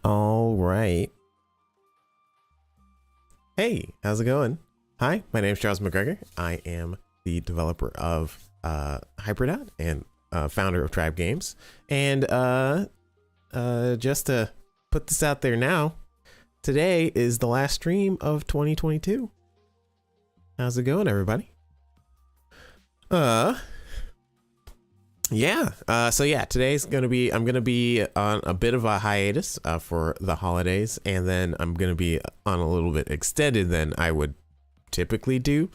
All right. Hey, how's it going? Hi, my name is Charles McGregor. I am the developer of Hyperdot and founder of Tribe Games. And just to put this out there now, today is the last stream of 2022. How's it going, everybody? Today's I'm gonna be on a bit of a hiatus for the holidays, and then I'm gonna be on a little bit extended than I would typically do,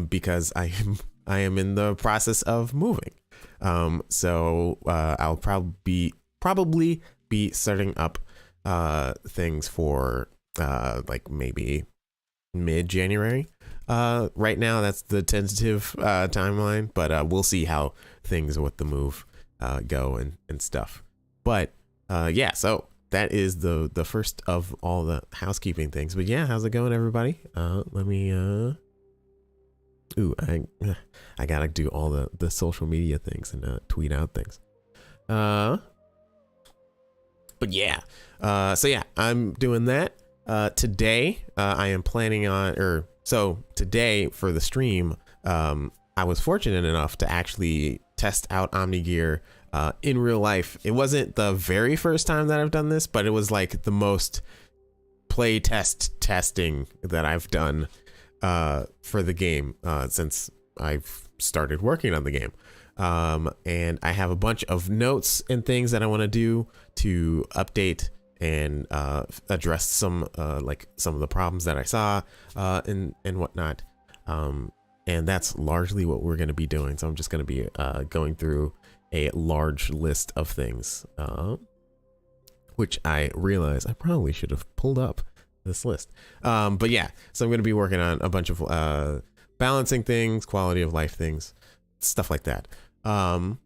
because I am in the process of moving. I'll probably be starting up things for like maybe mid-January. Right now that's the tentative timeline, but we'll see how things with the move go and stuff. But so that is the first of all the housekeeping things. But yeah, how's it going, everybody? Let me I gotta do all the social media things and tweet out things. But yeah, I'm doing that. Today I am planning on, today for the stream, I was fortunate enough to actually test out OmniGear in real life. It wasn't the very first time that I've done this, but it was like the most play testing that I've done for the game since I've started working on the game. And I have a bunch of notes and things that I want to do to update and address some of the problems that I saw and whatnot. And that's largely what we're going to be doing. So I'm just going to be going through a large list of things, which I realize I probably should have pulled up this list. But yeah, so I'm going to be working on a bunch of balancing things, quality of life things, stuff like that. That's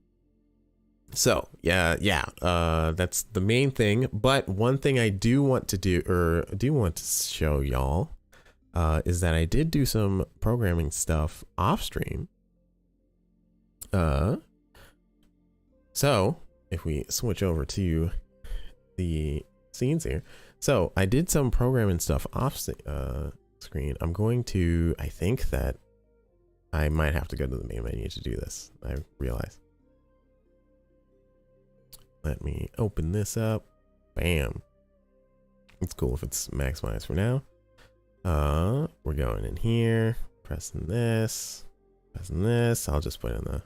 the main thing. But one thing I do want to do, or do want to show y'all, is that I did do some programming stuff off stream. So if we switch over to the scenes here, so I did some programming stuff off screen. I think that I might have to go to the main menu to do this. I realize. Let me open this up. Bam. It's cool if it's maximized for now. We're going in here, pressing this. I'll just put in the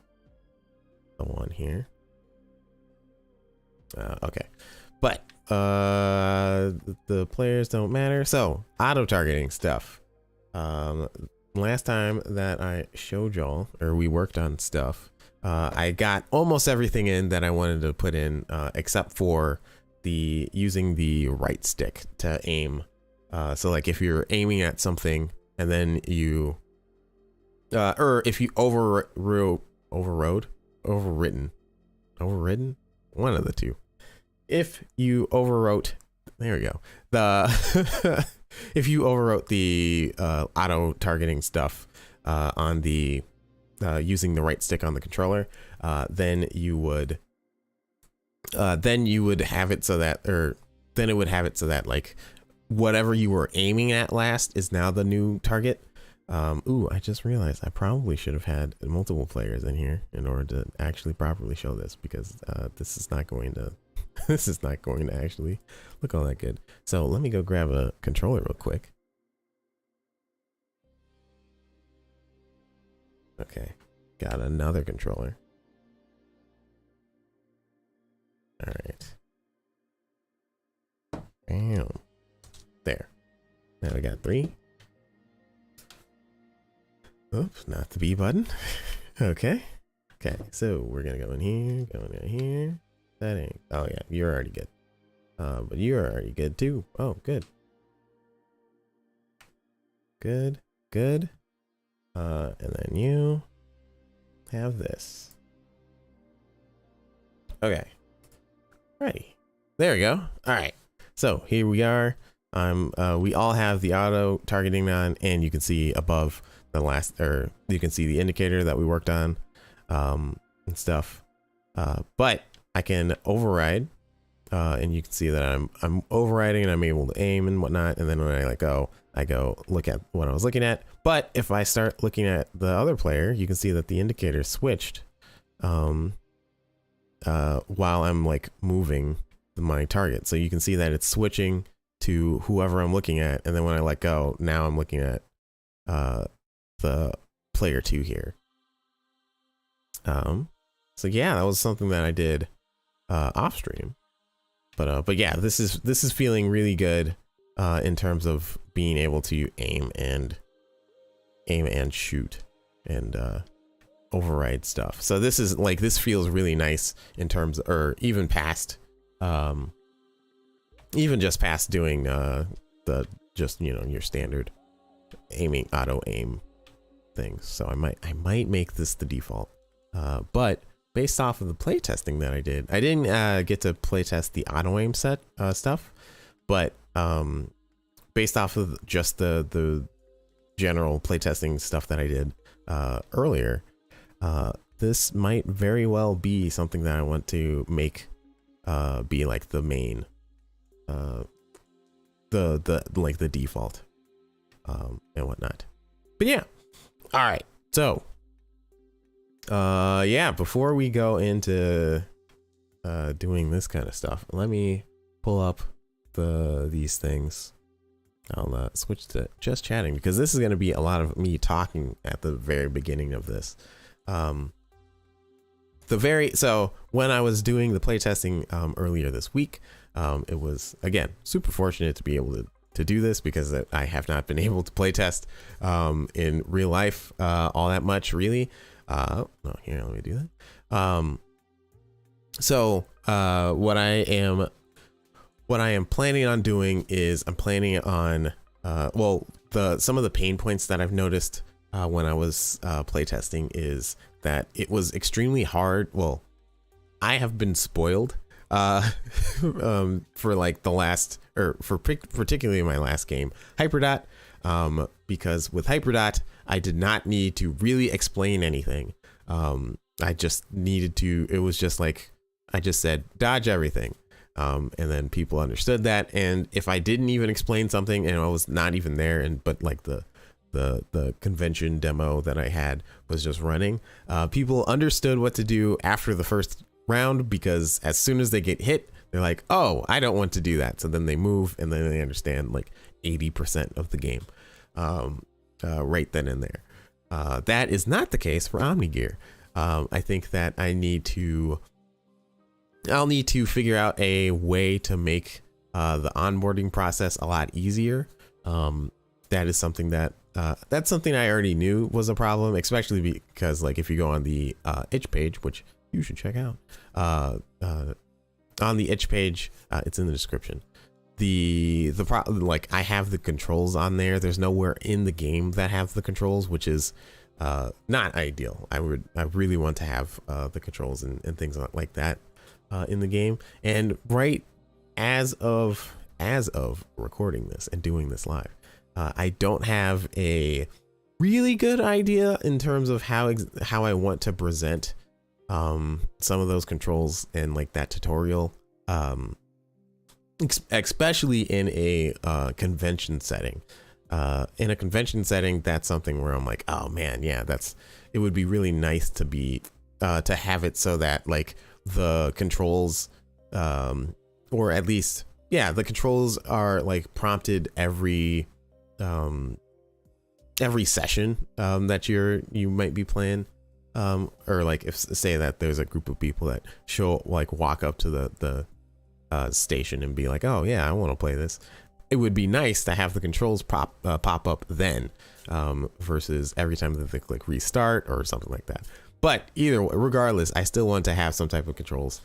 one here. Okay, but the players don't matter. So auto targeting stuff. Last time that I showed y'all, or we worked on stuff, I got almost everything in that I wanted to put in, except for using the right stick to aim. So like if you're aiming at something and then you, or if you overwritten, one of the two. If you overwrote, there we go. If you overwrote the auto targeting stuff on the using the right stick on the controller, then you would have it so that, like, whatever you were aiming at last is now the new target. I just realized I probably should have had multiple players in here in order to actually properly show this, because this is not going to actually look all that good. So let me go grab a controller real quick. Okay, got another controller. All right. Bam. There. Now we got 3. Oops, not the B button. Okay. Okay, so we're gonna go in here, setting. Oh yeah, you're already good. But you're already good too. Oh, good. Good. And then you have this. Okay. Ready. There we go. All right. So here we are. We all have the auto targeting on, and you can see above you can see the indicator that we worked on, and stuff. But I can override and you can see that I'm overriding and I'm able to aim and whatnot. And then when I let go, I go look at what I was looking at. But if I start looking at the other player, you can see that the indicator switched while I'm like moving my target. So you can see that it's switching to whoever I'm looking at. And then when I let go, now I'm looking at the player 2 here. So yeah, that was something that I did off stream. But yeah, this is feeling really good in terms of being able to aim and shoot and override stuff. So this is like, this feels really nice in terms, or even past even just past doing the just, you know, your standard aiming, auto aim things. So I might make this the default, but based off of the playtesting that I didn't get to playtest the auto aim set stuff, but based off of just the general playtesting stuff that I did earlier, this might very well be something that I want to make be like the main, like the default, and whatnot. But yeah, all right. So, yeah, before we go into doing this kind of stuff, let me pull up these things. I'll switch to just chatting because this is going to be a lot of me talking at the very beginning of this. So when I was doing the playtesting earlier this week, it was, again, super fortunate to be able to do this because I have not been able to playtest in real life all that much, really. No, here, let me do that. So what I am planning on doing is I'm planning on some of the pain points that I've noticed when I was playtesting is that it was extremely hard. Well, I have been spoiled for like the last, or for particularly my last game, Hyperdot, because with Hyperdot I did not need to really explain anything. I just needed to, it was just like I just said dodge everything, and then people understood that. And if I didn't even explain something and I was not even there, but like the convention demo that I had was just running, people understood what to do after the first round, because as soon as they get hit, they're like, oh, I don't want to do that. So then they move, and then they understand like 80% of the game right then and there. That is not the case for Omnigear. I think that I'll need to figure out a way to make the onboarding process a lot easier. That is something that's something I already knew was a problem, especially because like if you go on the itch page, which you should check out, on the itch page, it's in the description. The problem, like I have the controls on there. There's nowhere in the game that have the controls, which is not ideal. I really want to have the controls and things like that in the game. And right as of recording this and doing this live, I don't have a really good idea in terms of how I want to present some of those controls and like that tutorial, especially in a convention setting. In a convention setting, that's something where I'm like, oh man, yeah, it would be really nice to be to have it so that like the controls, or at least, yeah, the controls are like prompted every session that you might be playing, or like if say that there's a group of people that walk up to the station and be like, oh yeah, I want to play this. It would be nice to have the controls pop up then, versus every time that they click restart or something like that. But regardless, I still want to have some type of controls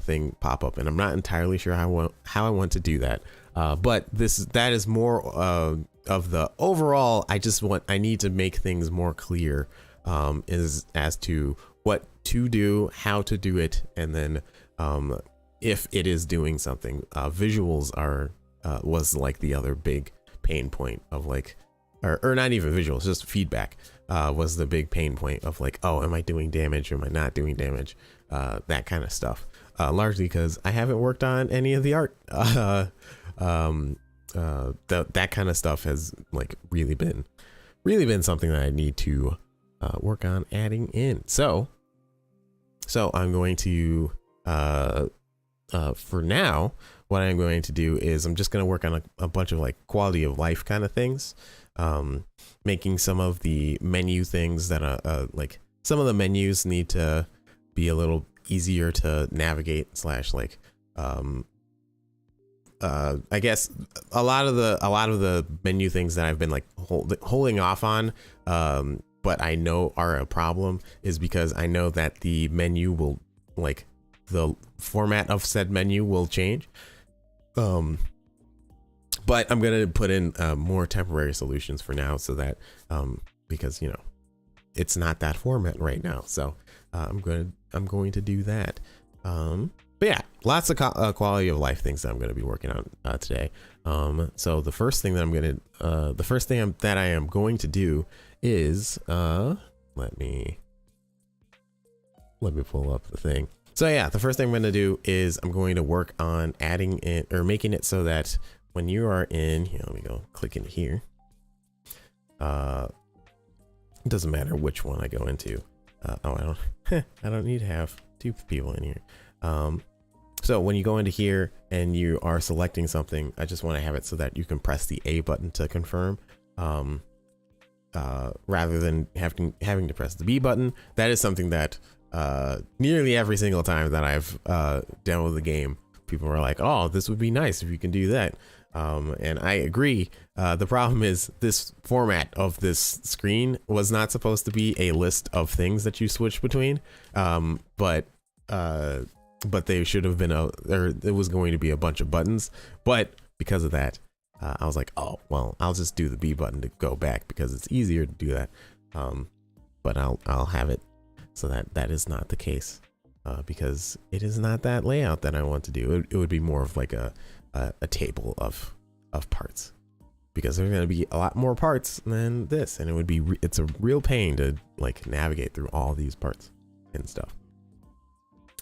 thing pop up, and I'm not entirely sure how I want to do that. But that is more of the overall. I need to make things more clear, as to what to do, how to do it, and then if it is doing something. Visuals was like the other big pain point of like, or not even visuals, just feedback was the big pain point of like, oh, am I doing damage? Am I not doing damage? That kind of stuff. largely because I haven't worked on any of the art. That kind of stuff has like really been something that I need to work on adding in. So I'm going to for now, what I'm going to do is I'm just going to work on a bunch of like quality of life kind of things, making some of the menu things that like some of the menus need to be a little easier to navigate slash like I guess a lot of the menu things that I've been like holding off on, but I know are a problem, is because I know that the menu will, like, the format of said menu will change. But I'm gonna put in more temporary solutions for now, so that because you know it's not that format right now. So I'm going to do that. But yeah, lots of quality of life things that I'm going to be working on today. So the first thing that I am going to do is let me pull up the thing. So yeah, the first thing I'm going to do is I'm going to work on adding in or making it so that when you are in here, let me go click in here. It doesn't matter which one I go into. I don't need to have two people in here. So when you go into here and you are selecting something, I just want to have it so that you can press the A button to confirm, rather than having to press the B button. That is something that nearly every single time that I've downloaded the game, people are like, "Oh, this would be nice if you can do that." And I agree. The problem is this format of this screen was not supposed to be a list of things that you switch between, but they should have been it was going to be a bunch of buttons. But because of that, I was like, oh well, I'll just do the B button to go back because it's easier to do that. But I'll have it so that is not the case, because it is not that layout that I want to do. It would be more of like a table of parts, because there's going to be a lot more parts than this, and it's a real pain to like navigate through all these parts and stuff.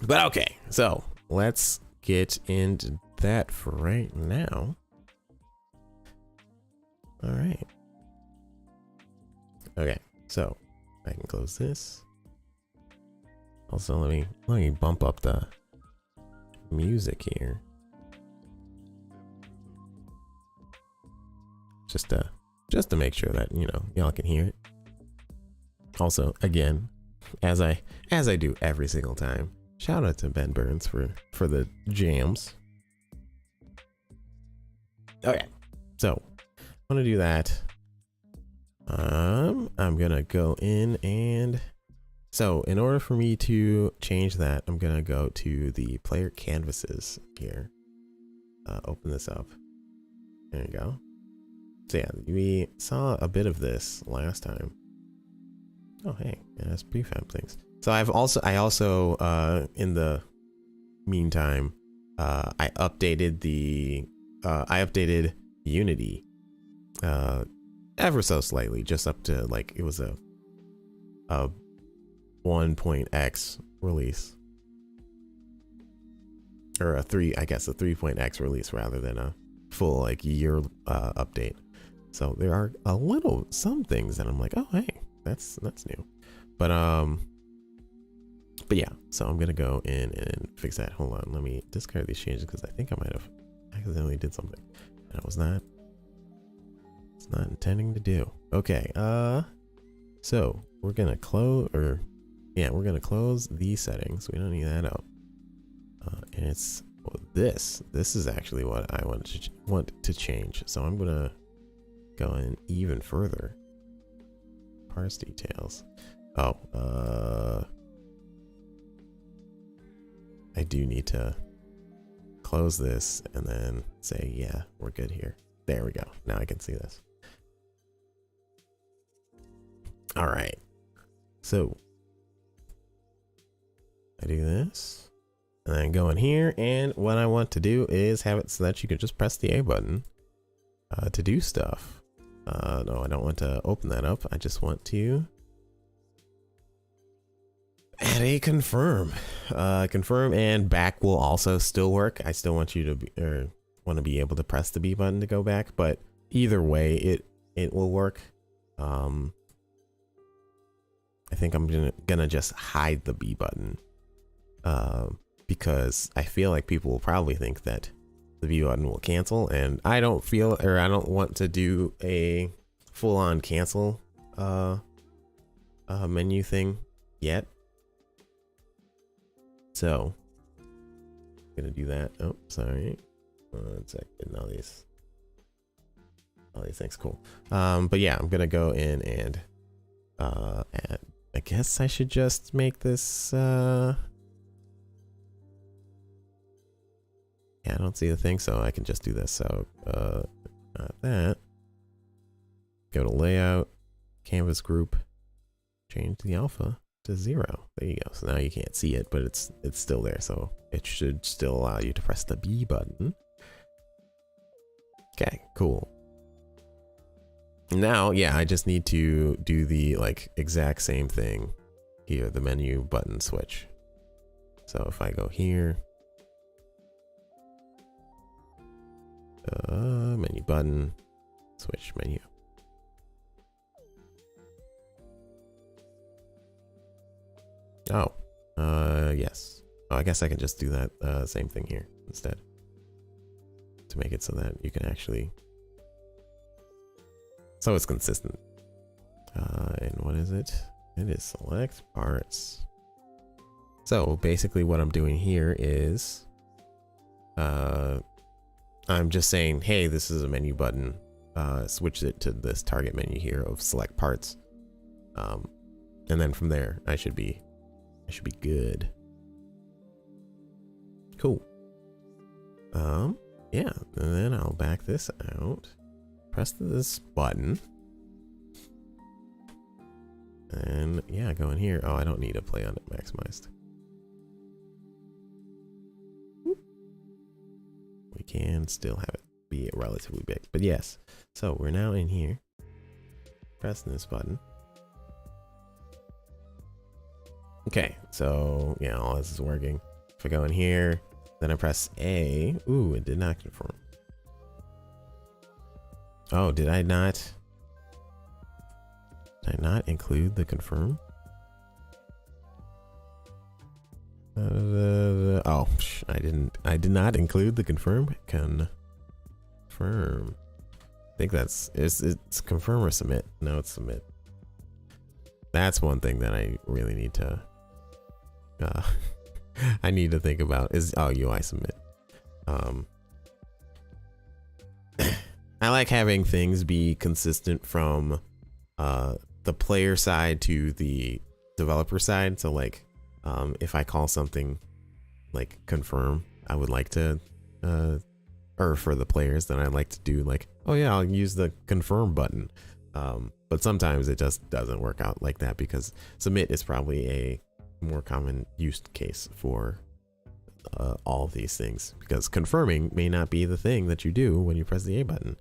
But okay, so let's get into that for right now. All right. Okay, so I can close this. Also, let me bump up the music here. Just to make sure that, you know, y'all can hear it. Also, again, as I do every single time, shout out to Ben Burns for the jams. Okay, so I'm gonna do that. I'm gonna go in, and so in order for me to change that, I'm gonna go to the player canvases here. Open this up. There you go. So yeah, we saw a bit of this last time. Oh hey, yeah, that's prefab things. So I also in the meantime, I updated Unity ever so slightly, just up to like it was a 1.x release, or a 3.x release rather than a full like year update. So there are some things that I'm like, oh hey, that's new. But yeah, so I'm gonna go in and fix that. Hold on, let me discard these changes because I think I might have accidentally did something that I was not intending to do. Okay, so we're gonna close these settings. We don't need that out. And it's this is actually what I want to change. So I'm gonna go in even further. Parse details. Oh, I do need to close this and then say, yeah, we're good here. There we go. Now I can see this. All right. So I do this and then go in here. And what I want to do is have it so that you can just press the A button to do stuff. No, I don't want to open that up. I just want to add a confirm. confirm and back will also still work. I still want you to be, or want to be able to press the B button to go back, but either way it will work. I think I'm gonna just hide the B button because I feel like people will probably think that the B button will cancel, and I don't want to do a full-on cancel menu thing yet. So I'm gonna do that. Oh, sorry. One second. All these things, cool. But yeah, I'm gonna go in and add, I guess I should just make this yeah, I don't see the thing, so I can just do this. So not that. Go to layout, canvas group, change the alpha to 0. There you go. So now you can't see it, but it's still there. So it should still allow you to press the B button. Okay, cool. Now, yeah, I just need to do the like exact same thing here, the menu button switch. So if I go here, menu button, switch menu. Oh, yes. Oh, I guess I can just do that same thing here instead to make it so that you can actually, so it's consistent. And what is it? It is select parts. So basically what I'm doing here is I'm just saying, hey, this is a menu button. Switch it to this target menu here of select parts. And then from there, I should be good. Cool. Yeah, and then I'll back this out. Press this button. And yeah, go in here. Oh, I don't need to play on it maximized. We can still have it be relatively big, but yes. So we're now in here. Pressing this button. Okay, so yeah, all this is working. If I go in here, then I press A. Ooh, it did not confirm. Oh, did I not include the confirm? Oh, I did not include the confirm. Confirm. I think it's confirm or submit. No, it's submit. That's one thing that I really need to I need to think about is UI submit. I like having things be consistent from the player side to the developer side. So like if I call something like confirm, I would like to or for the players, then I'd like to do like, oh yeah, I'll use the confirm button. But sometimes it just doesn't work out like that because submit is probably a more common use case for all of these things, because confirming may not be the thing that you do when you press the A button.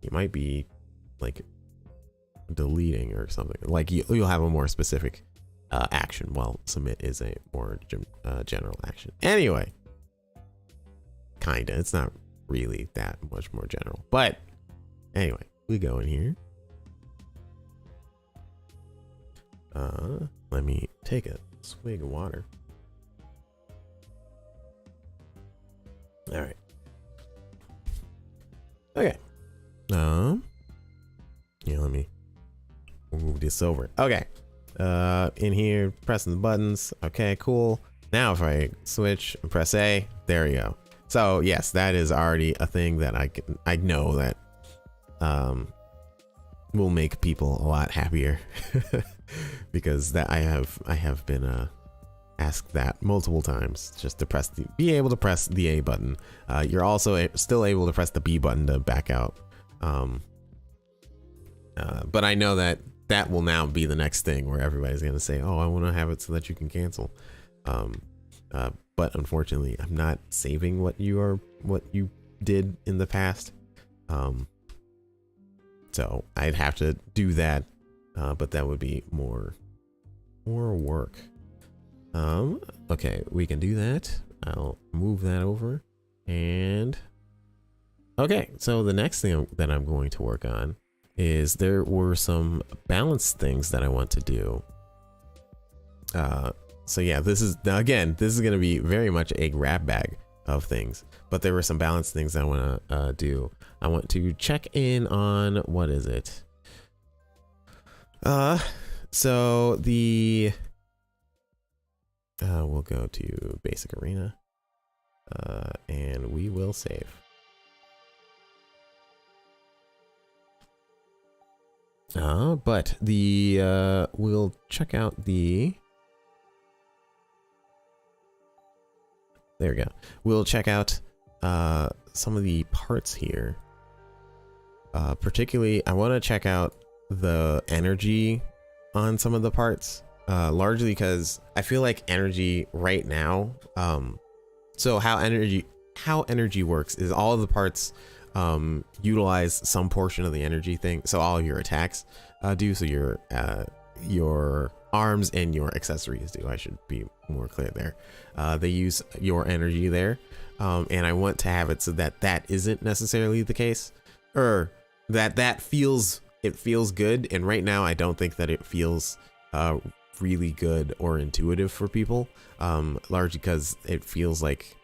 You might be like deleting or something. Like you'll have a more specific action, while submit is a more general action. Anyway, kinda. It's not really that much more general, but anyway, we go in here. Let me take a swig of water. All right. Okay. Yeah, let me move this over. Okay. In here, pressing the buttons. Okay, cool. Now if I switch and press A, there you go. So yes, that is already a thing that I know that will make people a lot happier because that I have been asked that multiple times, just to be able to press the A button. You're also still able to press the B button to back out. But I know that will now be the next thing where everybody's going to say, oh, I want to have it so that you can cancel. But unfortunately, I'm not saving what you did in the past. So I'd have to do that, but that would be more work. Okay, we can do that. I'll move that over. And okay, so the next thing that I'm going to work on is there were some balance things that I want to do. So yeah, this is going to be very much a grab bag of things, but there were some balance things I want to do. I want to check in on, what is it? So the we'll go to basic arena, and we will save. But the we'll check out the. There we go. We'll check out some of the parts here. Particularly, I want to check out the energy on some of the parts. Largely because I feel like energy right now. So how energy works is all of the parts utilize some portion of the energy thing. So all of your attacks do. So your arms and your accessories do. I should be more clear there. They use your energy there, and I want to have it so that that isn't necessarily the case, or that feels good. And right now, I don't think that it feels really good or intuitive for people, largely because it feels like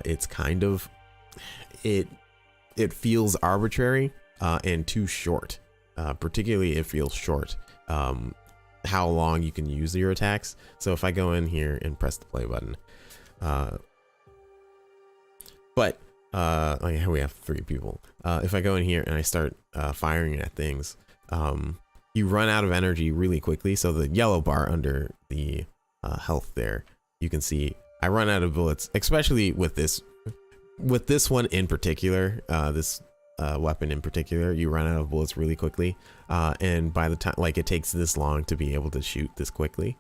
it's kind of it feels arbitrary and too short. Particularly, it feels short. How long you can use your attacks. So if I go in here and press the play button, we have 3 people. If I go in here and I start firing at things, you run out of energy really quickly. So the yellow bar under the health there, you can see I run out of bullets, especially with this one in particular, this weapon in particular. You run out of bullets really quickly, and by the time, like, it takes this long to be able to shoot this quickly.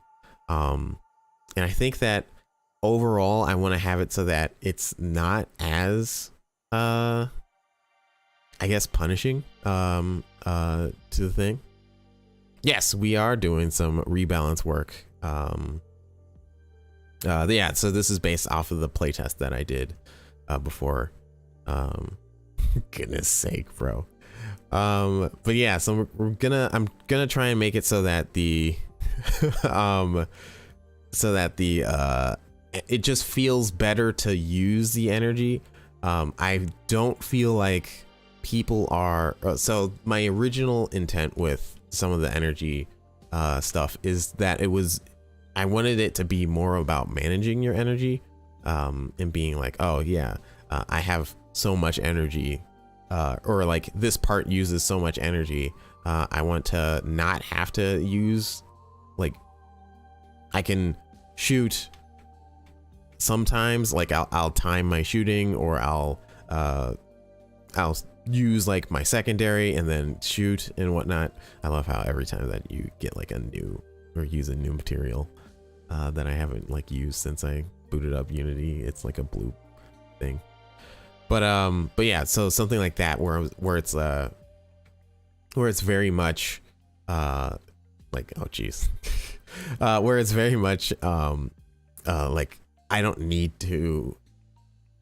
And I think that overall I want to have it so that it's not as I guess punishing to the thing. Yes, we are doing some rebalance work. Yeah, so this is based off of the playtest that I did before. Goodness sake, bro. But yeah, so I'm gonna try and make it so that the it just feels better to use the energy. I don't feel like people are, so my original intent with some of the energy stuff is that I wanted it to be more about managing your energy, and being like, oh yeah, I have so much energy, or like this part uses so much energy. I want to not have to use, like, I can shoot sometimes, like I'll time my shooting, or I'll use like my secondary and then shoot and whatnot. I love how every time that you get like a new, or use a new material that I haven't like used since I booted up Unity, it's like a blue thing. But yeah, so something like that where it's very much like, oh geez, where it's very much like I don't need to,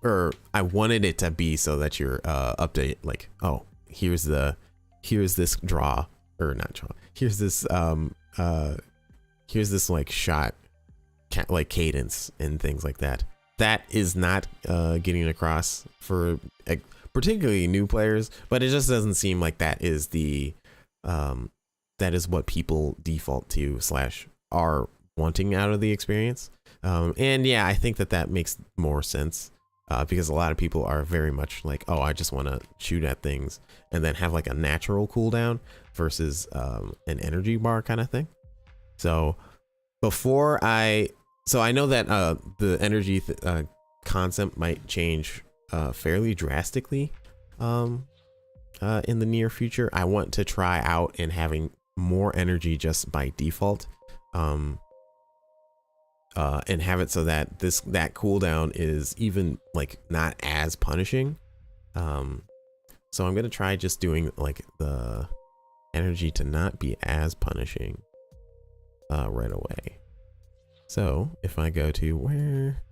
or I wanted it to be so that you're update, like, oh, here's this draw, or not draw, here's this like shot like cadence and things like that. That is not getting across for particularly new players, but it just doesn't seem like that is the that is what people default to / are wanting out of the experience. And yeah, I think that makes more sense, because a lot of people are very much like, oh, I just want to shoot at things and then have like a natural cooldown versus an energy bar kind of thing. So I know that the energy concept might change fairly drastically in the near future. I want to try out and having more energy just by default, and have it so that that cooldown is even like not as punishing. So I'm gonna try just doing like the energy to not be as punishing right away. So if I go to where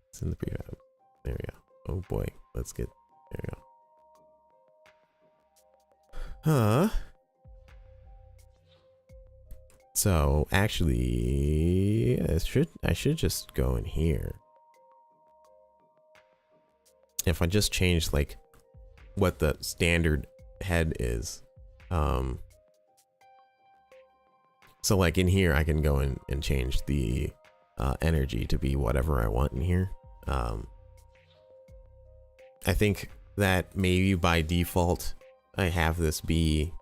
it's in the prefab, there we go. Oh boy, let's get, there we go. So actually, I should just go in here. If I just change like what the standard head is, so like in here, I can go in and change the energy to be whatever I want in here. I think that maybe by default, I have this be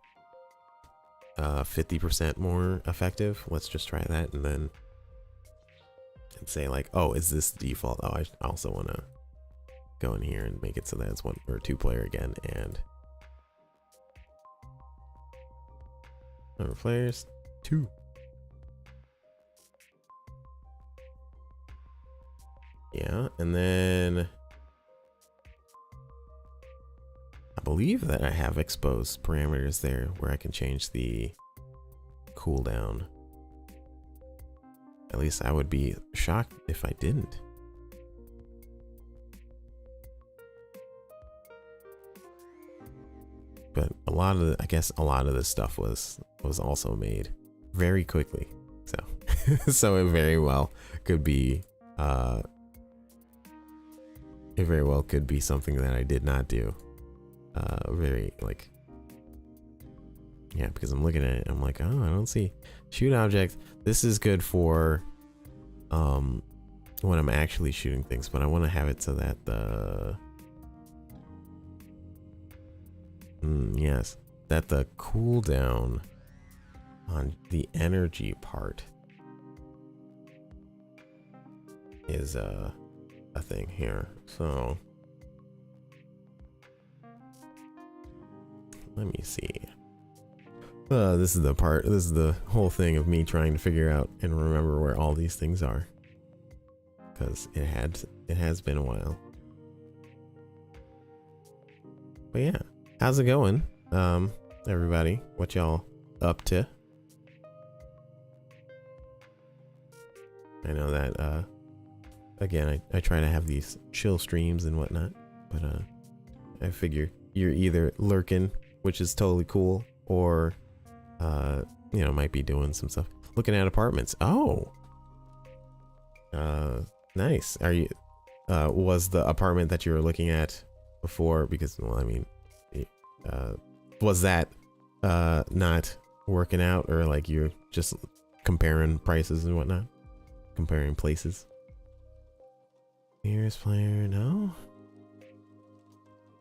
50% more effective. Let's just try that and then say like, oh, is this default? Oh, I also want to go in here and make it so that it's 1 or 2 player again. And number of players 2. Yeah, and then I believe that I have exposed parameters there where I can change the cooldown. At least I would be shocked if I didn't. But a lot of I guess a lot of this stuff was also made very quickly. So so it very well could be it very well could be something that I did not do. Very like, yeah, because I'm looking at it, I'm like, oh, I don't see shoot object. This is good for when I'm actually shooting things, but I want to have it so that the yes, that the cooldown on the energy part is a thing here. So let me see. This is the part, this is the whole thing of me trying to figure out and remember where all these things are, because it has been a while. But yeah, how's it going, everybody? What y'all up to? I know that again, I try to have these chill streams and whatnot, but I figure you're either lurking, which is totally cool, or you know, might be doing some stuff, looking at apartments. Oh, nice. Are you was the apartment that you were looking at before, because, well, I mean, was that not working out, or like you're just comparing prices and whatnot, comparing places? Nearest player, no.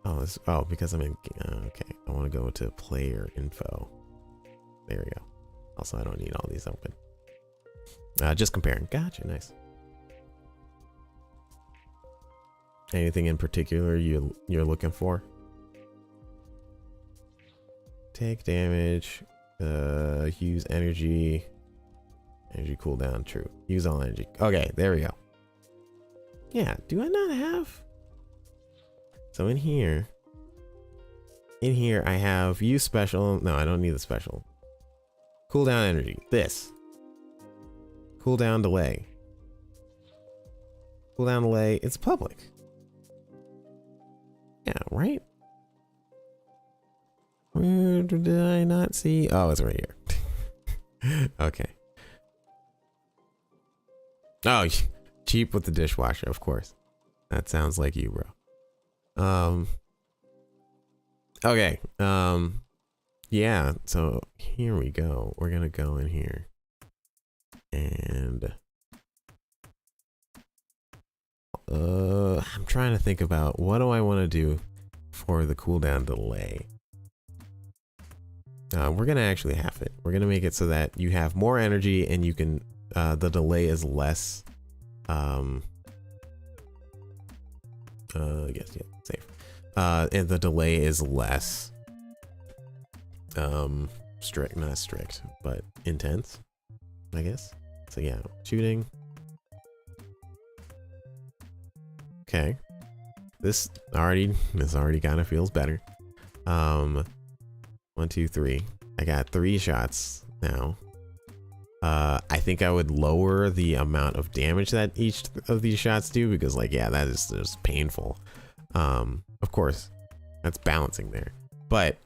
Oh, oh, because I'm in. Okay, I want to go to player info. There we go. Also, I don't need all these open. Just comparing. Gotcha. Nice. Anything in particular you're looking for? Take damage. Use energy. Energy cooldown. True. Use all energy. Okay, there we go. Yeah. Do I not have? So in here I have use special. No, I don't need the special. Cooldown energy. This. Cooldown delay. Cooldown delay. It's public. Yeah, right? Where did I not see? Oh, it's right here. Okay. Oh, cheap with the dishwasher, of course. That sounds like you, bro. Okay. Yeah, so here we go. We're gonna go in here and I'm trying to think about what do I want to do for the cooldown delay. We're gonna actually have it. We're gonna make it so that you have more energy and you can the delay is less yes, yeah, safe. And the delay is less strict, not strict, but intense, I guess. So yeah, shooting. Okay, this already kind of feels better. 1, 2, 3. I got 3 shots now. I think I would lower the amount of damage that each of these shots do, because like, yeah, that is just painful. Of course, that's balancing there, but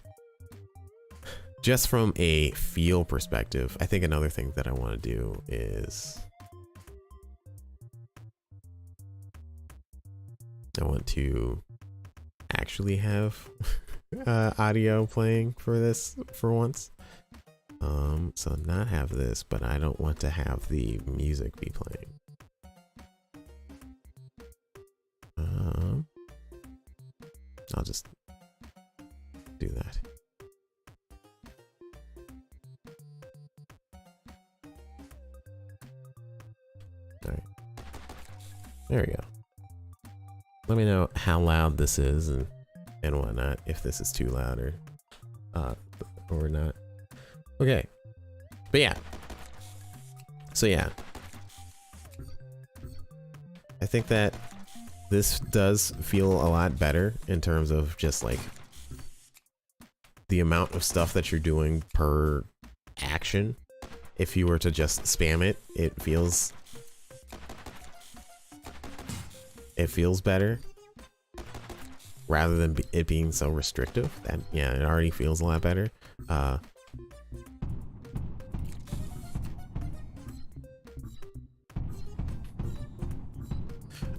just from a feel perspective, I think another thing that I want to do is I want to actually have audio playing for this for once. So not have this, but I don't want to have the music be playing. I'll just do that. All right, there we go. Let me know how loud this is and whatnot, if this is too loud or not. Okay, but yeah, so yeah, I think that this does feel a lot better in terms of just like the amount of stuff that you're doing per action. If you were to just spam it, it feels better rather than it being so restrictive. That, yeah, it already feels a lot better.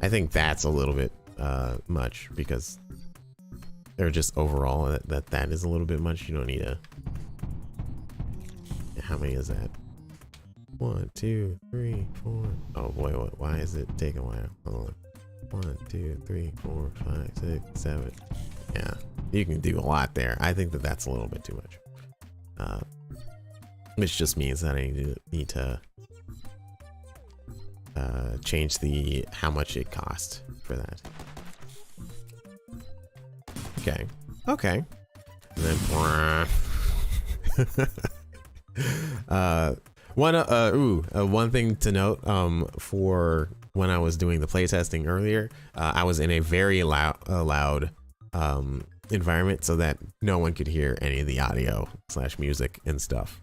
I think that's a little bit much, because they're just overall that is a little bit much. You don't need a, how many is that? 1, 2, 3, 4. Oh boy, why is it taking a while? Hold on. 1, 2, 3, 4, 5, 6, 7. Yeah, you can do a lot there. I think that that's a little bit too much. Which just means that I need to change how much it costs for that. Okay. And then one thing to note, for when I was doing the playtesting earlier, I was in a very loud environment so that no one could hear any of the audio / music and stuff.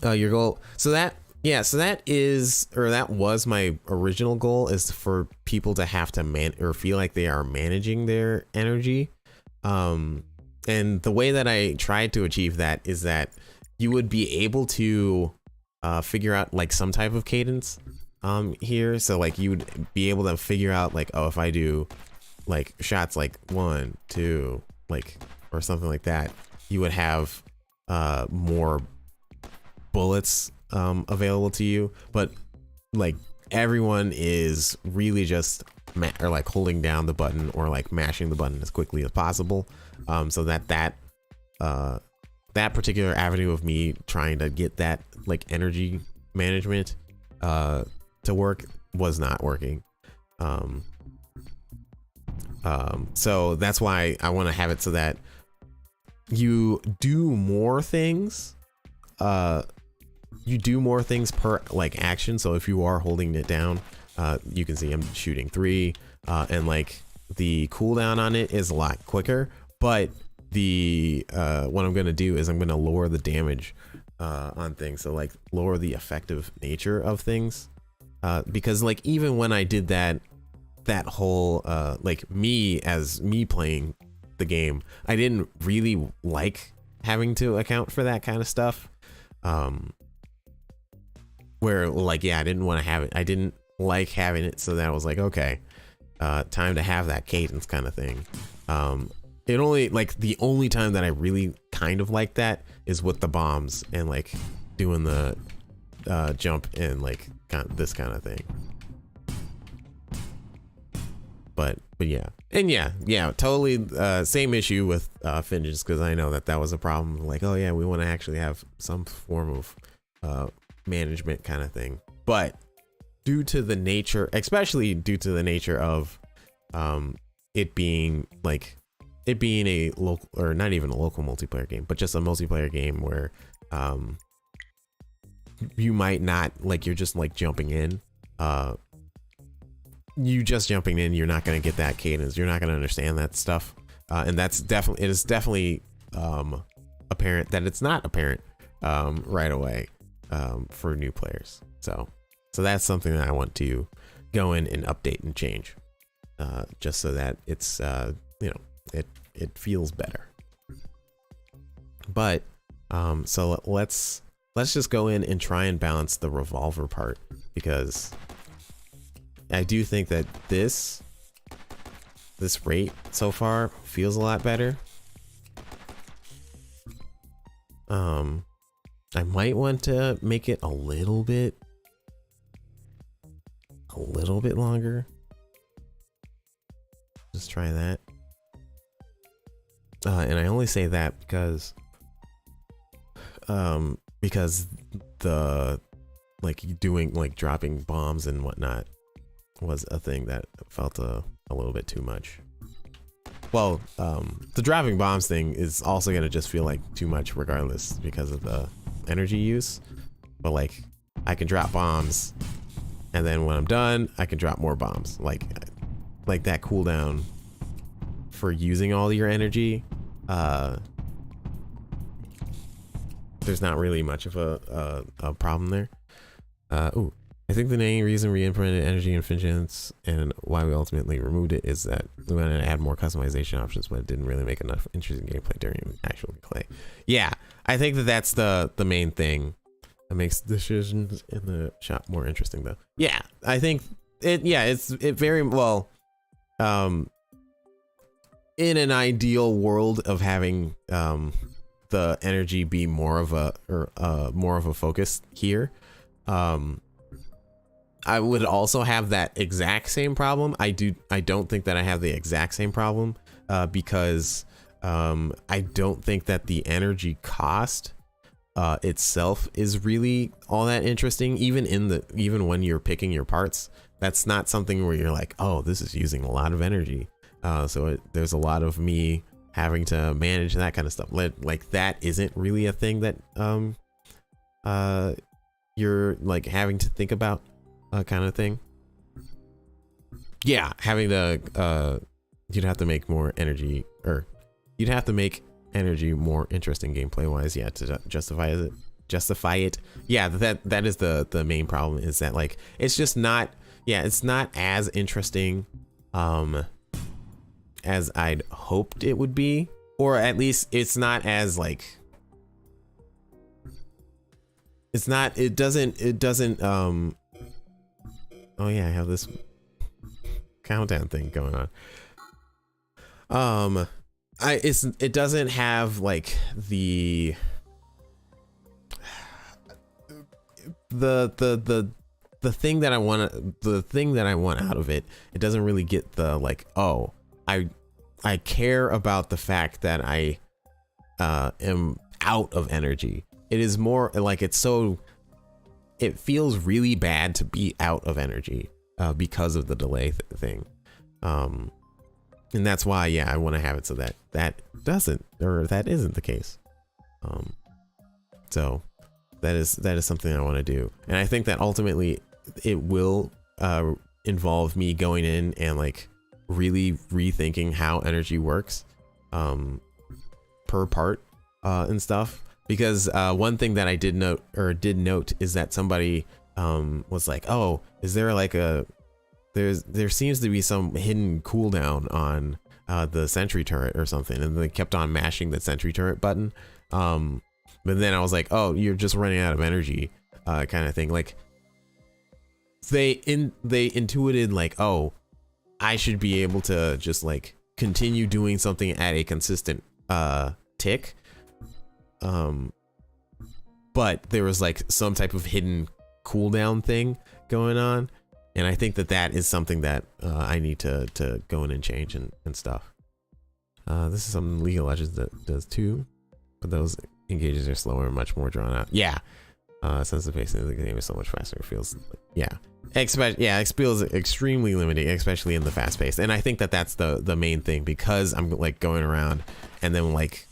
Your goal, that was my original goal, is for people to have to feel like they are managing their energy. And the way that I tried to achieve that is that you would be able to figure out like some type of cadence here. So like you would be able to figure out like, oh, if I do like shots like 1, 2, like, or something like that, you would have more bullets available to you. But like everyone is really just or like holding down the button or like mashing the button as quickly as possible, so that particular avenue of me trying to get that like energy management to work was not working. So that's why I want to have it so that you do more things per like action. So if you are holding it down, you can see I'm shooting 3, and like the cooldown on it is a lot quicker, but what I'm going to do is I'm going to lower the damage on things. So like lower the effective nature of things, because like even when I did that whole like me playing the game, I didn't really like having to account for that kind of stuff, where like, yeah, I didn't want to have it. I didn't like having it, so that I was like, okay, time to have that cadence kind of thing. It only, like, the only time that I really kind of like that is with the bombs and like doing the jump and like this kind of thing. But yeah, and yeah, totally same issue with Finges, because I know that was a problem. Like, oh yeah, we want to actually have some form of management kind of thing, but due to the nature, especially due to the nature of it being a local, or not even a local multiplayer game, but just a multiplayer game where you might not, like, you're just like jumping in, you're not going to get that cadence, you're not going to understand that stuff, and it is definitely apparent that it's not apparent right away for new players. So that's something that I want to go in and update and change, just so that it's it feels better. But so let's just go in and try and balance the revolver part, because I do think that this rate so far feels a lot better. I might want to make it a little bit longer. Just try that. And I only say that because the dropping bombs and whatnot was a thing that felt a little bit too much. Well, the dropping bombs thing is also gonna just feel like too much regardless because of the energy use. But like, I can drop bombs, and then when I'm done, I can drop more bombs. Like that cooldown for using all your energy. There's not really much of a problem there. I think the main reason we implemented energy efficiency and why we ultimately removed it is that we wanted to add more customization options, but it didn't really make enough interesting gameplay during actual play. Yeah, I think that's the main thing that makes decisions in the shop more interesting, though. Yeah, I think it very well. In an ideal world of having the energy be more of a focus here, I would also have that exact same problem. I don't think that I have the exact same problem because I don't think that the energy cost itself is really all that interesting. Even when you're picking your parts, that's not something where you're like, oh, this is using a lot of energy. So there's a lot of me having to manage that kind of stuff. Like that isn't really a thing that you're like having to think about. Kind of thing. Yeah, having to you'd have to make more energy, or you'd have to make energy more interesting gameplay wise, yeah, to justify it. Yeah, that is the main problem, is that like it's just not, it's not as interesting as I'd hoped it would be, or at least it's not as like it doesn't oh yeah, I have this countdown thing going on. It doesn't have like the thing that I want out of it. It doesn't really get the like, oh, I care about the fact that I am out of energy. It is more like it feels really bad to be out of energy because of the delay thing. And that's why, I want to have it so that that isn't the case. So that is something I want to do. And I think that ultimately it will involve me going in and like really rethinking how energy works per part and stuff. Because one thing that I did note is that somebody was like, oh, is there like there seems to be some hidden cooldown on the sentry turret or something, and they kept on mashing the sentry turret button. But then I was like, oh, you're just running out of energy, kind of thing. Like they intuited like, oh, I should be able to just like continue doing something at a consistent tick. But there was like some type of hidden cooldown thing going on, and I think that is something that I need to go in and change and stuff. This is something League of Legends does too, but those engages are slower and much more drawn out. Yeah, since the pacing of the game is so much faster, it feels it feels extremely limiting, especially in the fast pace. And I think that that's the main thing, because I'm like going around and then like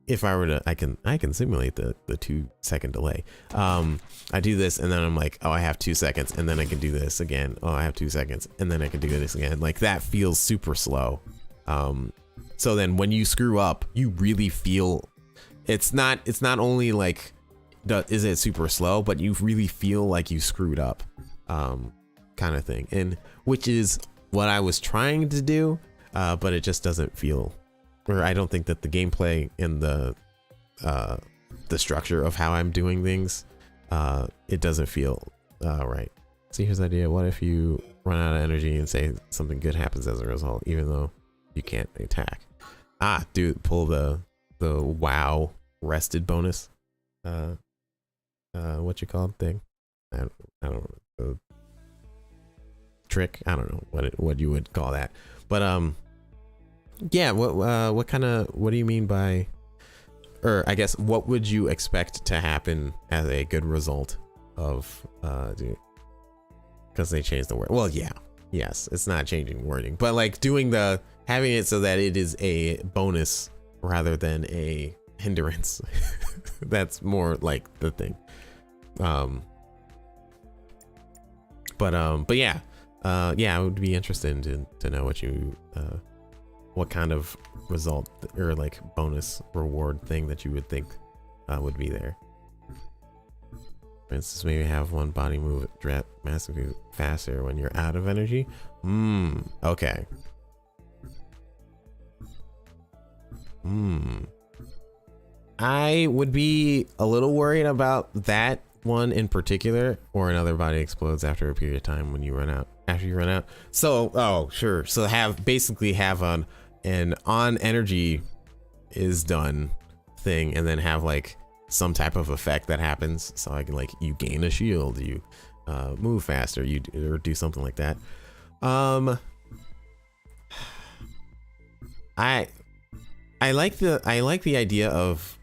if I were to, I can simulate the 2 second delay. I do this and then I'm like, oh, I have 2 seconds, and then I can do this again. Oh, I have 2 seconds, and then I can do this again. Like that feels super slow. So then when you screw up, you really feel it's not only like is it super slow, but you really feel like you screwed up, kind of thing, and which is what I was trying to do, but it just doesn't feel, or I don't think that the gameplay and the structure of how I'm doing things, it doesn't feel right. So here's the idea: what if you run out of energy and say something good happens as a result, even though you can't attack? Dude, pull the wow rested bonus. What you call it thing? I don't know. Trick. I don't know what you would call that. But yeah. What do you mean by? Or I guess what would you expect to happen as a good result of because they changed the word. Well, yeah, yes, it's not changing wording, but like having it so that it is a bonus rather than a hindrance. That's more like the thing. But yeah, I would be interested to know what kind of result or like bonus reward thing that you would think would be there. For instance, maybe have one body move massively faster when you're out of energy. Okay. I would be a little worried about that one in particular, or another body explodes after a period of time when you run out. After you run out. So, sure. So have an on energy is done thing, and then have like some type of effect that happens. So I can like you gain a shield, you move faster, or do something like that. I like the idea of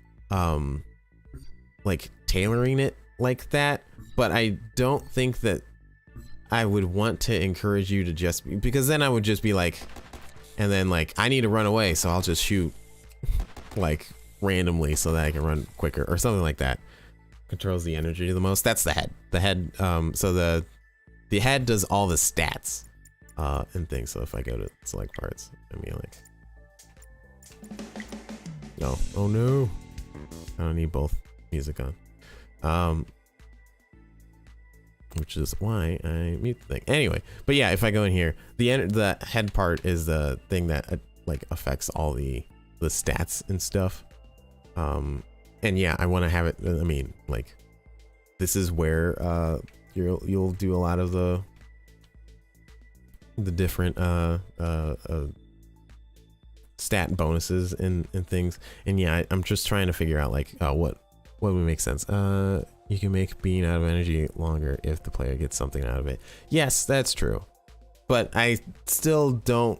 like tailoring it like that, but I don't think that I would want to encourage you to just, because then I would just be like, and then like I need to run away, so I'll just shoot like randomly so that I can run quicker or something like that. Controls the energy the most. That's the head. The head, so the head does all the stats and things. So if I go to select parts, I mean like, no, oh no, I don't need both music on, which is why I mute the thing anyway. But yeah, if I go in here, the head part is the thing that like affects all the stats and stuff. And yeah, I want to have it. I mean, like, this is where you'll do a lot of the different stat bonuses and things. And yeah, I'm just trying to figure out like what would make sense. You can make being out of energy longer if the player gets something out of it. Yes, that's true, but I still don't,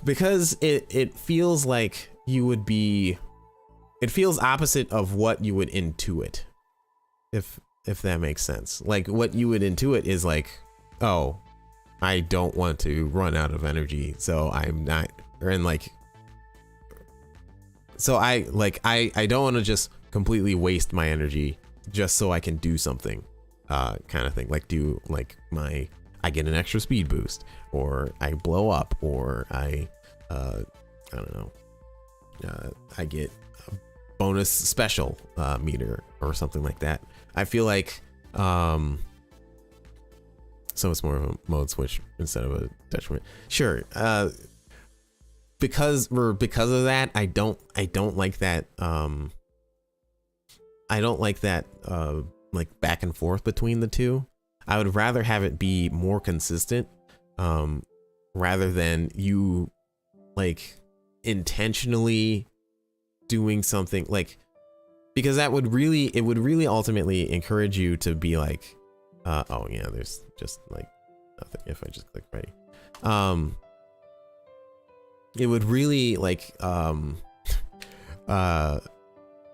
because it feels like you would be, it feels opposite of what you would intuit, if that makes sense. Like what you would intuit is like, oh, I don't want to run out of energy, so I'm not, and like, so I don't want to just completely waste my energy just so I can do something, kind of thing. Like do like I get an extra speed boost, or I blow up, or I don't know, I get a bonus special meter or something like that. I feel like so it's more of a mode switch instead of a detriment. Sure. Because of that, I don't like that. I don't like that like back and forth between the two. I would rather have it be more consistent, rather than you like intentionally doing something like, because that would really ultimately encourage you to be like, oh yeah, there's just like nothing if I just click ready. It would really like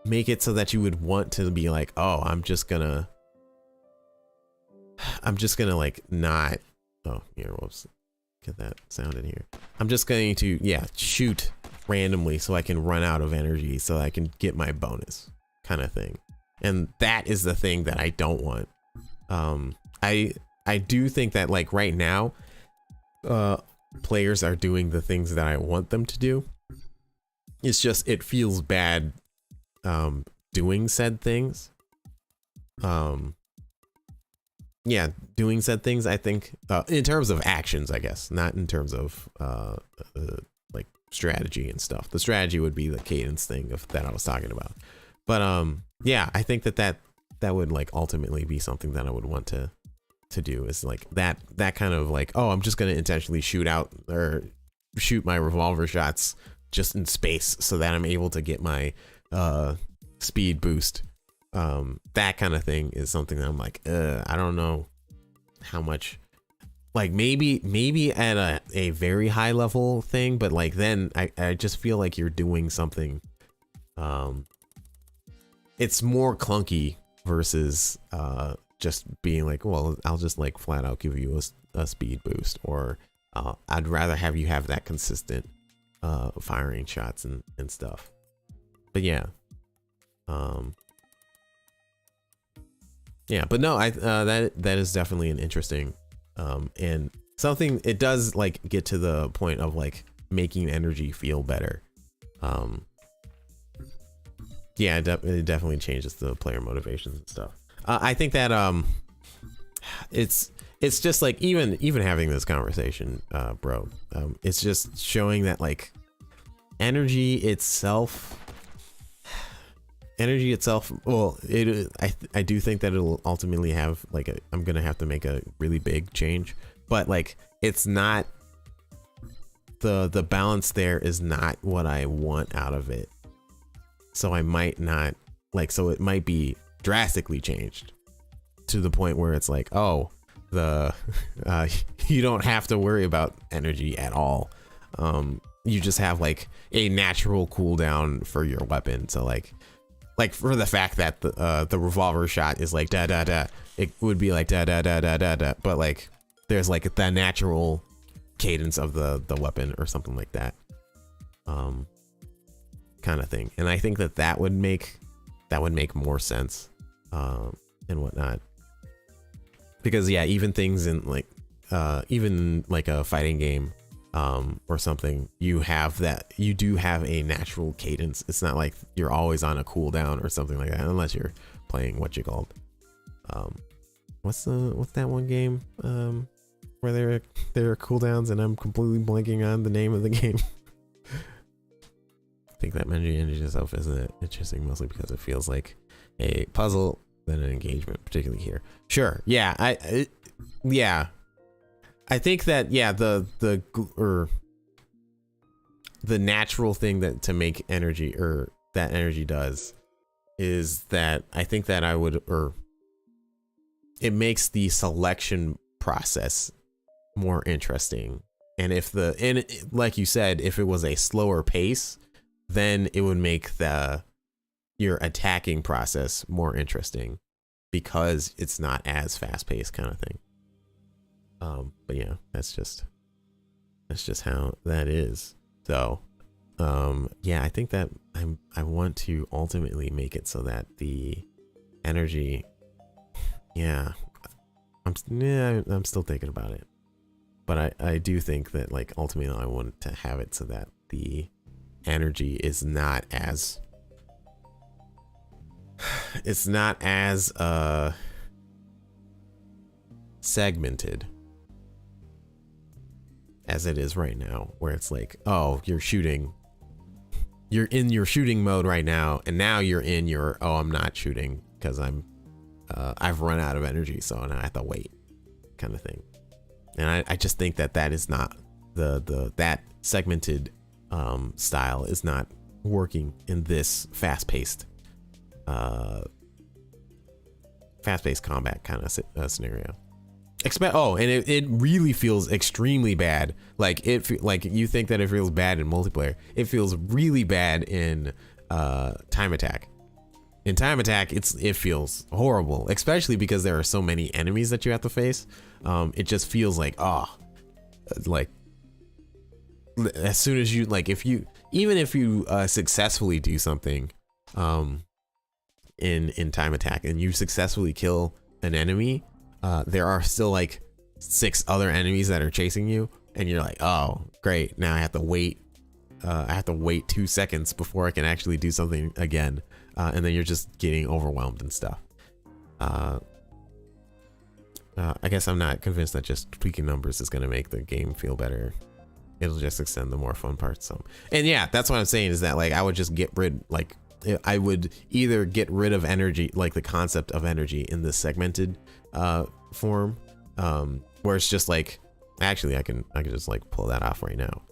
make it so that you would want to be like, oh, I'm just gonna like not, oh here, whoops, get that sound in here. I'm just going to, yeah, shoot randomly so I can run out of energy so I can get my bonus, kind of thing. And that is the thing that I don't want. I do think that like right now, players are doing the things that I want them to do. It's just, it feels bad doing said things. Yeah, doing said things, I think, in terms of actions, I guess, not in terms of like strategy and stuff. The strategy would be the cadence thing of that I was talking about. But yeah, I think that would like ultimately be something that I would want to do, is like that kind of like, oh, I'm just gonna intentionally shoot my revolver shots just in space so that I'm able to get my speed boost. That kind of thing is something that I'm like, I don't know how much, like maybe at a very high level thing, but like then I just feel like you're doing something, it's more clunky versus just being like, well, I'll just like flat out give you a speed boost, or I'd rather have you have that consistent firing shots and stuff. But yeah, yeah, but no, that is definitely an interesting and something. It does like get to the point of like making energy feel better. Yeah, it definitely changes the player motivations and stuff. I think that it's just like even having this conversation, bro, it's just showing that like energy itself, well, I do think that it'll ultimately have like I'm gonna have to make a really big change, but like it's not, the balance there is not what I want out of it. So I might not like, so it might be drastically changed to the point where it's like, oh, you don't have to worry about energy at all. You just have like a natural cooldown for your weapon. So like for the fact that the revolver shot is like da da da, it would be like da da da da da da, but like there's like the natural cadence of the weapon or something like that, kind of thing. And I think that would make more sense, and whatnot, because yeah, even things in like even like a fighting game or something, you do have a natural cadence. It's not like you're always on a cooldown or something like that, unless you're playing what you called what's that one game where there are cooldowns, and I'm completely blanking on the name of the game. I think that energy itself isn't interesting, mostly because it feels like a puzzle than an engagement, particularly here. Sure, yeah, I think that, yeah, the natural thing that to make energy, or that energy does, is that I think that it makes the selection process more interesting. And like you said, if it was a slower pace, then it would make your attacking process more interesting, because it's not as fast paced, kind of thing. But yeah, that's just how that is. So yeah, I think that I want to ultimately make it so that the energy, yeah, I'm still thinking about it, but I do think that like ultimately I want to have it so that the energy is not as segmented as it is right now, where it's like, oh, you're in your shooting mode right now, and now you're in your, oh, I'm not shooting because I've run out of energy, so now I have to wait, kind of thing. And I just think that is not that segmented style is not working in this fast-paced combat kind of scenario. And it really feels extremely bad. Like you think that it feels bad in multiplayer, it feels really bad in time attack. In time attack, it feels horrible, especially because there are so many enemies that you have to face. It just feels like, like as soon as you, like, even if you successfully do something in time attack and you successfully kill an enemy, there are still like 6 other enemies that are chasing you, and you're like, oh great, now I have to wait I have to wait 2 seconds before I can actually do something again, and then you're just getting overwhelmed and stuff. I guess I'm not convinced that just tweaking numbers is going to make the game feel better. It'll just extend the more fun parts some. And yeah, that's what I'm saying, is that like I would just get rid, like I would either get rid of energy, like the concept of energy in the segmented form, where it's just like, actually I can just like pull that off right now,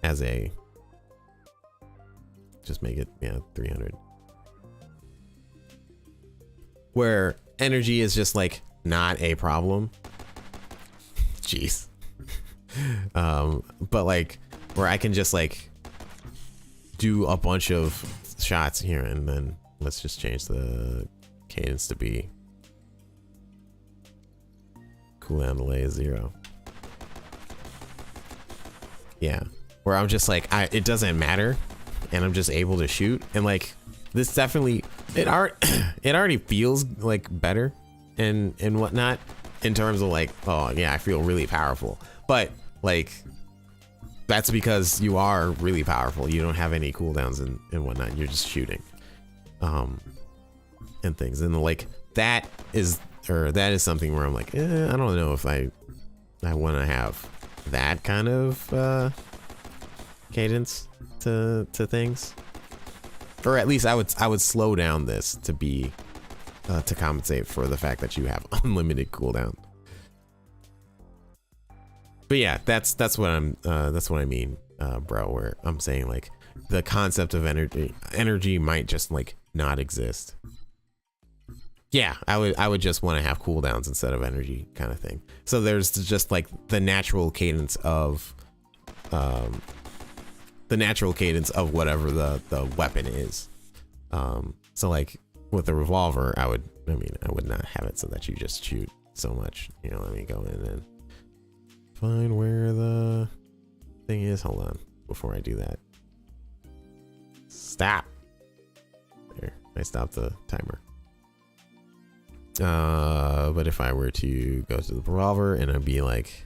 as a, just make it 300, where energy is just like not a problem. Jeez. But like where I can just like do a bunch of shots here, and then let's just change the cadence to be cooldown delay is 0. Yeah, where I'm just like, it doesn't matter, and I'm just able to shoot, and like this definitely, it already feels like better and whatnot in terms of like, oh yeah, I feel really powerful, but like that's because you are really powerful. You don't have any cooldowns and whatnot. You're just shooting, and things, and like that is something where I'm like, I don't know if I want to have that kind of cadence to things, or at least I would slow down this to be to compensate for the fact that you have unlimited cooldown. But yeah, that's what I mean, bro, where I'm saying like the concept of energy might just like not exist. Yeah, I would just want to have cooldowns instead of energy, kind of thing. So there's just like the natural cadence of whatever the weapon is. So like with the revolver, I would not have it so that you just shoot so much. You know, let me go in and find where the thing is. Hold on, before I do that. Stop. There, I stopped the timer. But if I were to go to the revolver and I'd be like,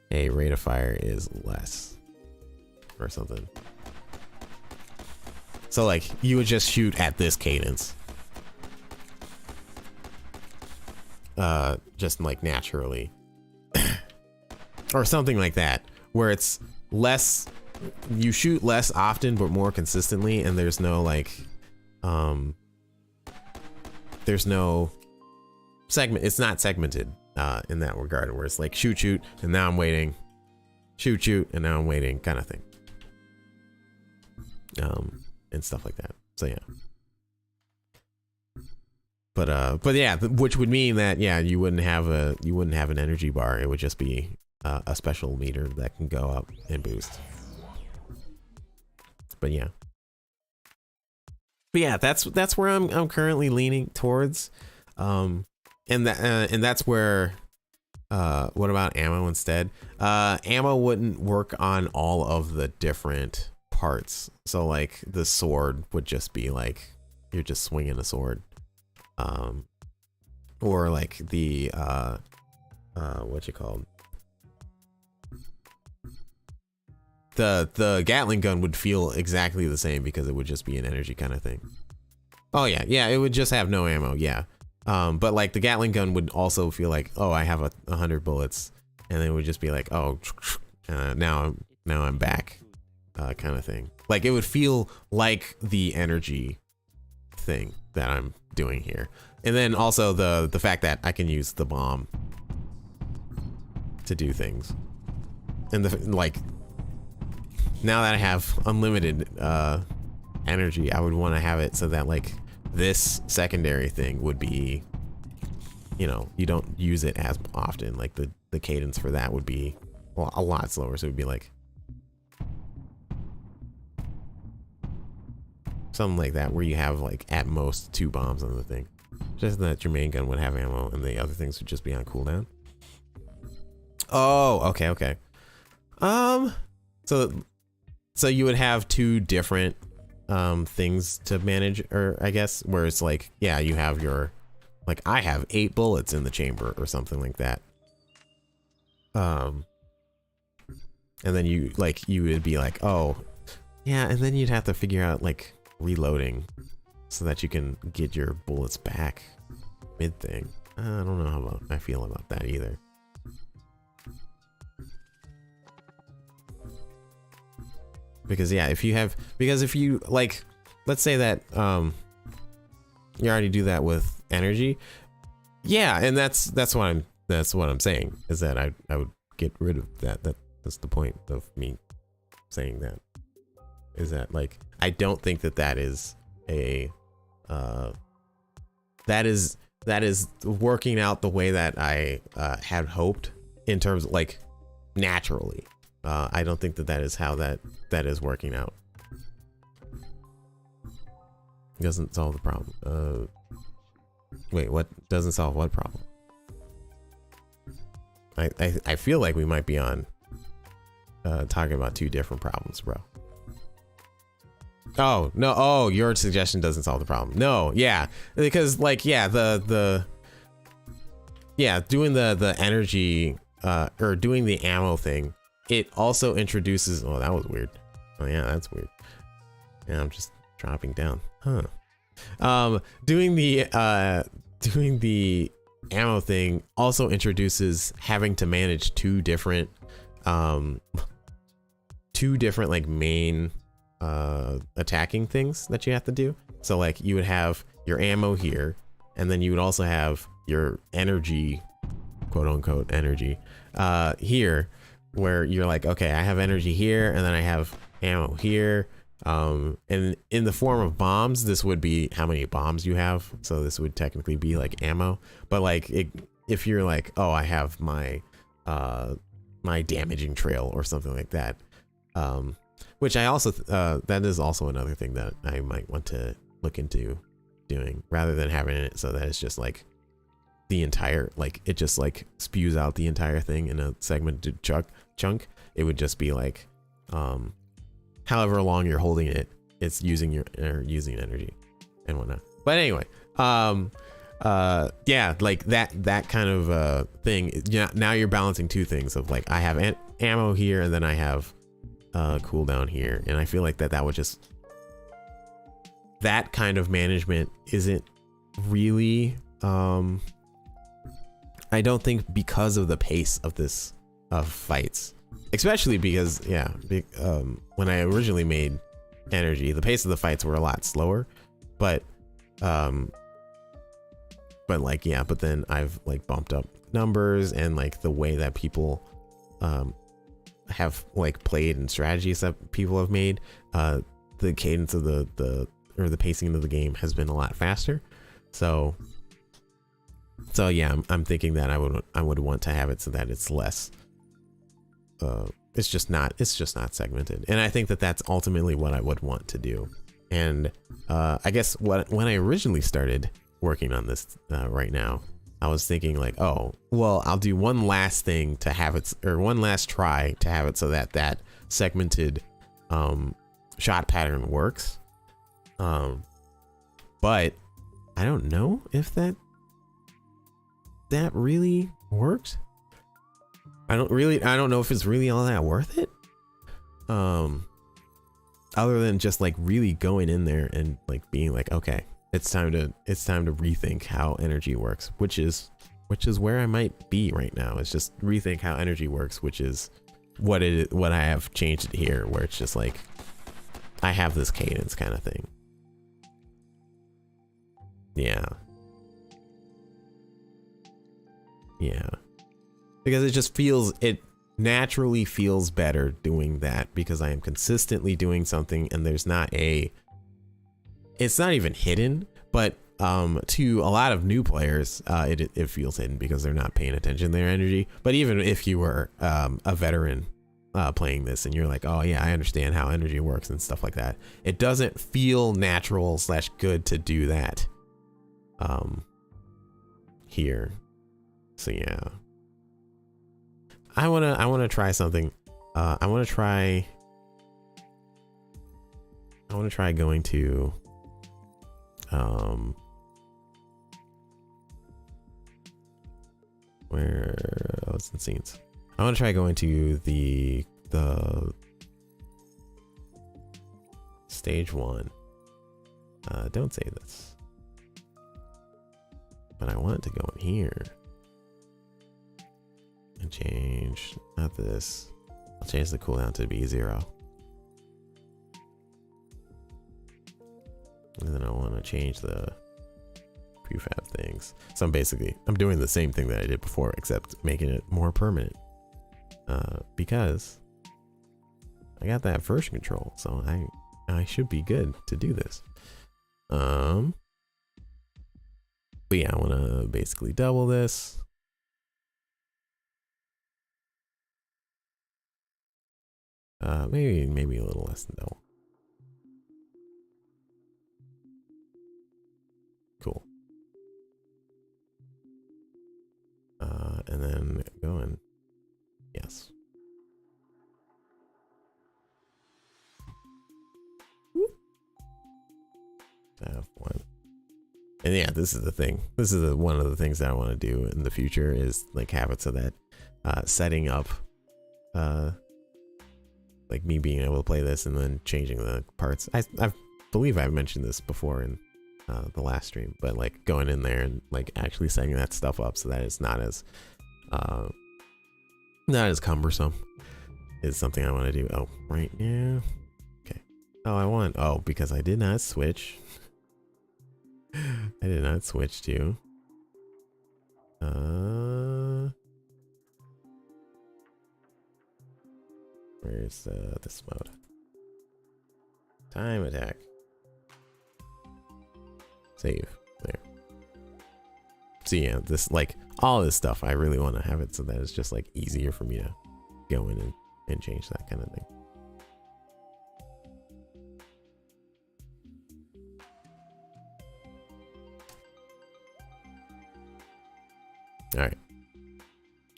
hey, rate of fire is less or something. So like you would just shoot at this cadence. Just like naturally. Or something like that, where it's less, you shoot less often but more consistently, and there's no like there's no segment, it's not segmented in that regard, where it's like shoot and now I'm waiting, shoot and now I'm waiting, kind of thing, and stuff like that. So yeah, but yeah, which would mean that you wouldn't have an energy bar. It would just be a special meter that can go up and boost. But yeah, that's where I'm currently leaning towards, and that's where what about ammo instead? Ammo wouldn't work on all of the different parts. So like the sword would just be like you're just swinging a sword, or like the what you called, the Gatling gun would feel exactly the same because it would just be an energy kind of thing. Oh yeah, it would just have no ammo. Yeah, but like the Gatling gun would also feel like, oh, I have 100 bullets, and then it would just be like, oh, now I'm back, kind of thing. Like it would feel like the energy thing that I'm doing here, and then also the fact that I can use the bomb to do things, and like. Now that I have unlimited energy, I would want to have it so that like this secondary thing would be, you know, you don't use it as often. Like the cadence for that would be, well, a lot slower. So it would be like something like that, where you have like at most 2 bombs on the thing. Just that your main gun would have ammo and the other things would just be on cooldown. Oh, okay. So you would have 2 different things to manage, or I guess, where it's like, yeah, you have your, like I have 8 bullets in the chamber or something like that. and then you would be like, oh yeah, and then you'd have to figure out like reloading so that you can get your bullets back mid thing. I don't know how I feel about that either. Because yeah, if you like, let's say that you already do that with energy, yeah, and that's what I'm saying, is that I would get rid of that. That's the point of me saying that, is that like I don't think that is a that is working out the way that I had hoped in terms of like naturally. I don't think that is how that is working out. Doesn't solve the problem. Wait, what doesn't solve what problem? I feel like we might be on talking about two different problems, bro. Oh no! Oh, your suggestion doesn't solve the problem. No, yeah, because like yeah, doing the energy or doing the ammo thing, it also introduces. Oh, that was weird. Oh yeah, that's weird. Yeah, I'm just dropping down. Huh. Doing the ammo thing also introduces having to manage two different like main attacking things that you have to do. So like you would have your ammo here, and then you would also have your energy, quote unquote energy, here, where you're like, okay, I have energy here, and then I have ammo here. And in the form of bombs, this would be how many bombs you have. So this would technically be like ammo, but like if you're like, oh, I have my my damaging trail or something like that, which I also that is also another thing that I might want to look into doing, rather than having it so that it's just like the entire, like it just like spews out the entire thing in a segmented chunk. It would just be like however long you're holding it, it's using energy and whatnot. But anyway, yeah, like that kind of thing. Yeah, now you're balancing two things of like I have ammo here, and then I have cooldown here, and I feel like that would just, that kind of management isn't really I don't think, because of the pace of this fights, especially because yeah, when I originally made energy, the pace of the fights were a lot slower, but like yeah, but then I've like bumped up numbers and like the way that people have like played and strategies that people have made, the cadence of the pacing of the game has been a lot faster. So yeah, I'm thinking that I would want to have it so that it's less it's just not segmented, and I think that that's ultimately what I would want to do. And I guess when I originally started working on this right now, I was thinking like, oh well, I'll do one last thing to have it, or one last try to have it so that segmented shot pattern works, but I don't know if that really works. I don't know if it's really all that worth it, other than just like really going in there and like being like, okay, it's time to rethink how energy works, which is where I might be right now. It's just rethink how energy works, which is what I have changed it here, where it's just like I have this cadence kind of thing. Yeah, because it naturally feels better doing that, because I am consistently doing something, and it's not even hidden, but to a lot of new players, it feels hidden because they're not paying attention to their energy. But even if you were a veteran playing this and you're like, oh yeah, I understand how energy works and stuff like that, it doesn't feel natural / good to do that here. So yeah, I wanna try something. I wanna try going to where, oh, it's in scenes. I want to try going to the the stage 1. Don't say this. But I want it to go in here. And change, not this. I'll change the cooldown to be 0. And then I want to change the prefab things. So I'm doing the same thing that I did before, except making it more permanent. Because I got that version control, so I should be good to do this. But yeah, I want to basically double this. Maybe a little less than double. Cool. And then go in. Yes. Have one. And yeah, this is the thing. This is one of the things that I want to do in the future is like have it so that setting up like me being able to play this and then changing the parts. I believe I've mentioned this before in the last stream, but like going in there and like actually setting that stuff up so that it's not as cumbersome is something I want to do. Oh, right now. Okay. Oh, because I did not switch. I did not switch to where's this mode? Time attack. Save. There. So yeah, this like all this stuff I really want to have it so that it's just like easier for me to go in and change that kind of thing. All right.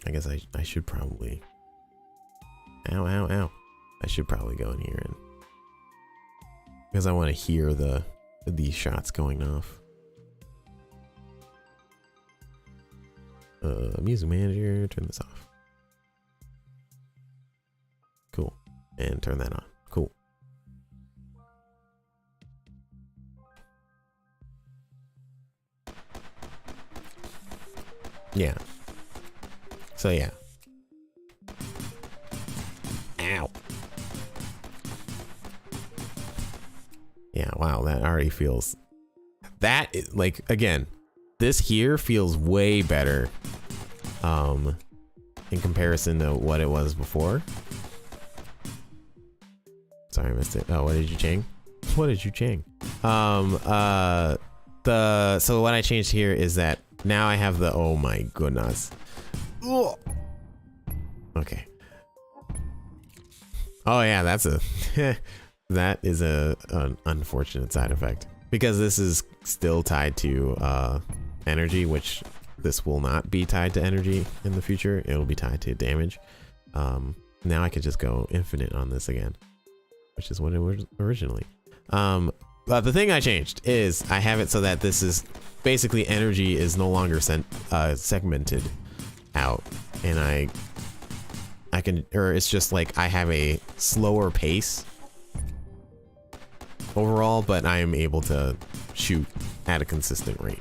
I guess I should probably. Ow, ow, ow. I should probably go in here and because I want to hear these shots going off. Music manager, turn this off. Cool. And turn that on. Cool. Yeah. So yeah. Ow. Yeah, wow, that already feels that is, like again, this here feels way better in comparison to what it was before. Sorry, I missed it. Oh, what did you change? What did you change? So what I changed here is that now I have the, oh my goodness. Ugh. Okay. Oh yeah, that's that is an unfortunate side effect because this is still tied to energy, which this will not be tied to energy in the future. It'll be tied to damage. Now I could just go infinite on this again, which is what it was originally. But the thing I changed is I have it so that this is basically energy is no longer segmented out, and I can, or it's just like I have a slower pace overall, but I am able to shoot at a consistent rate.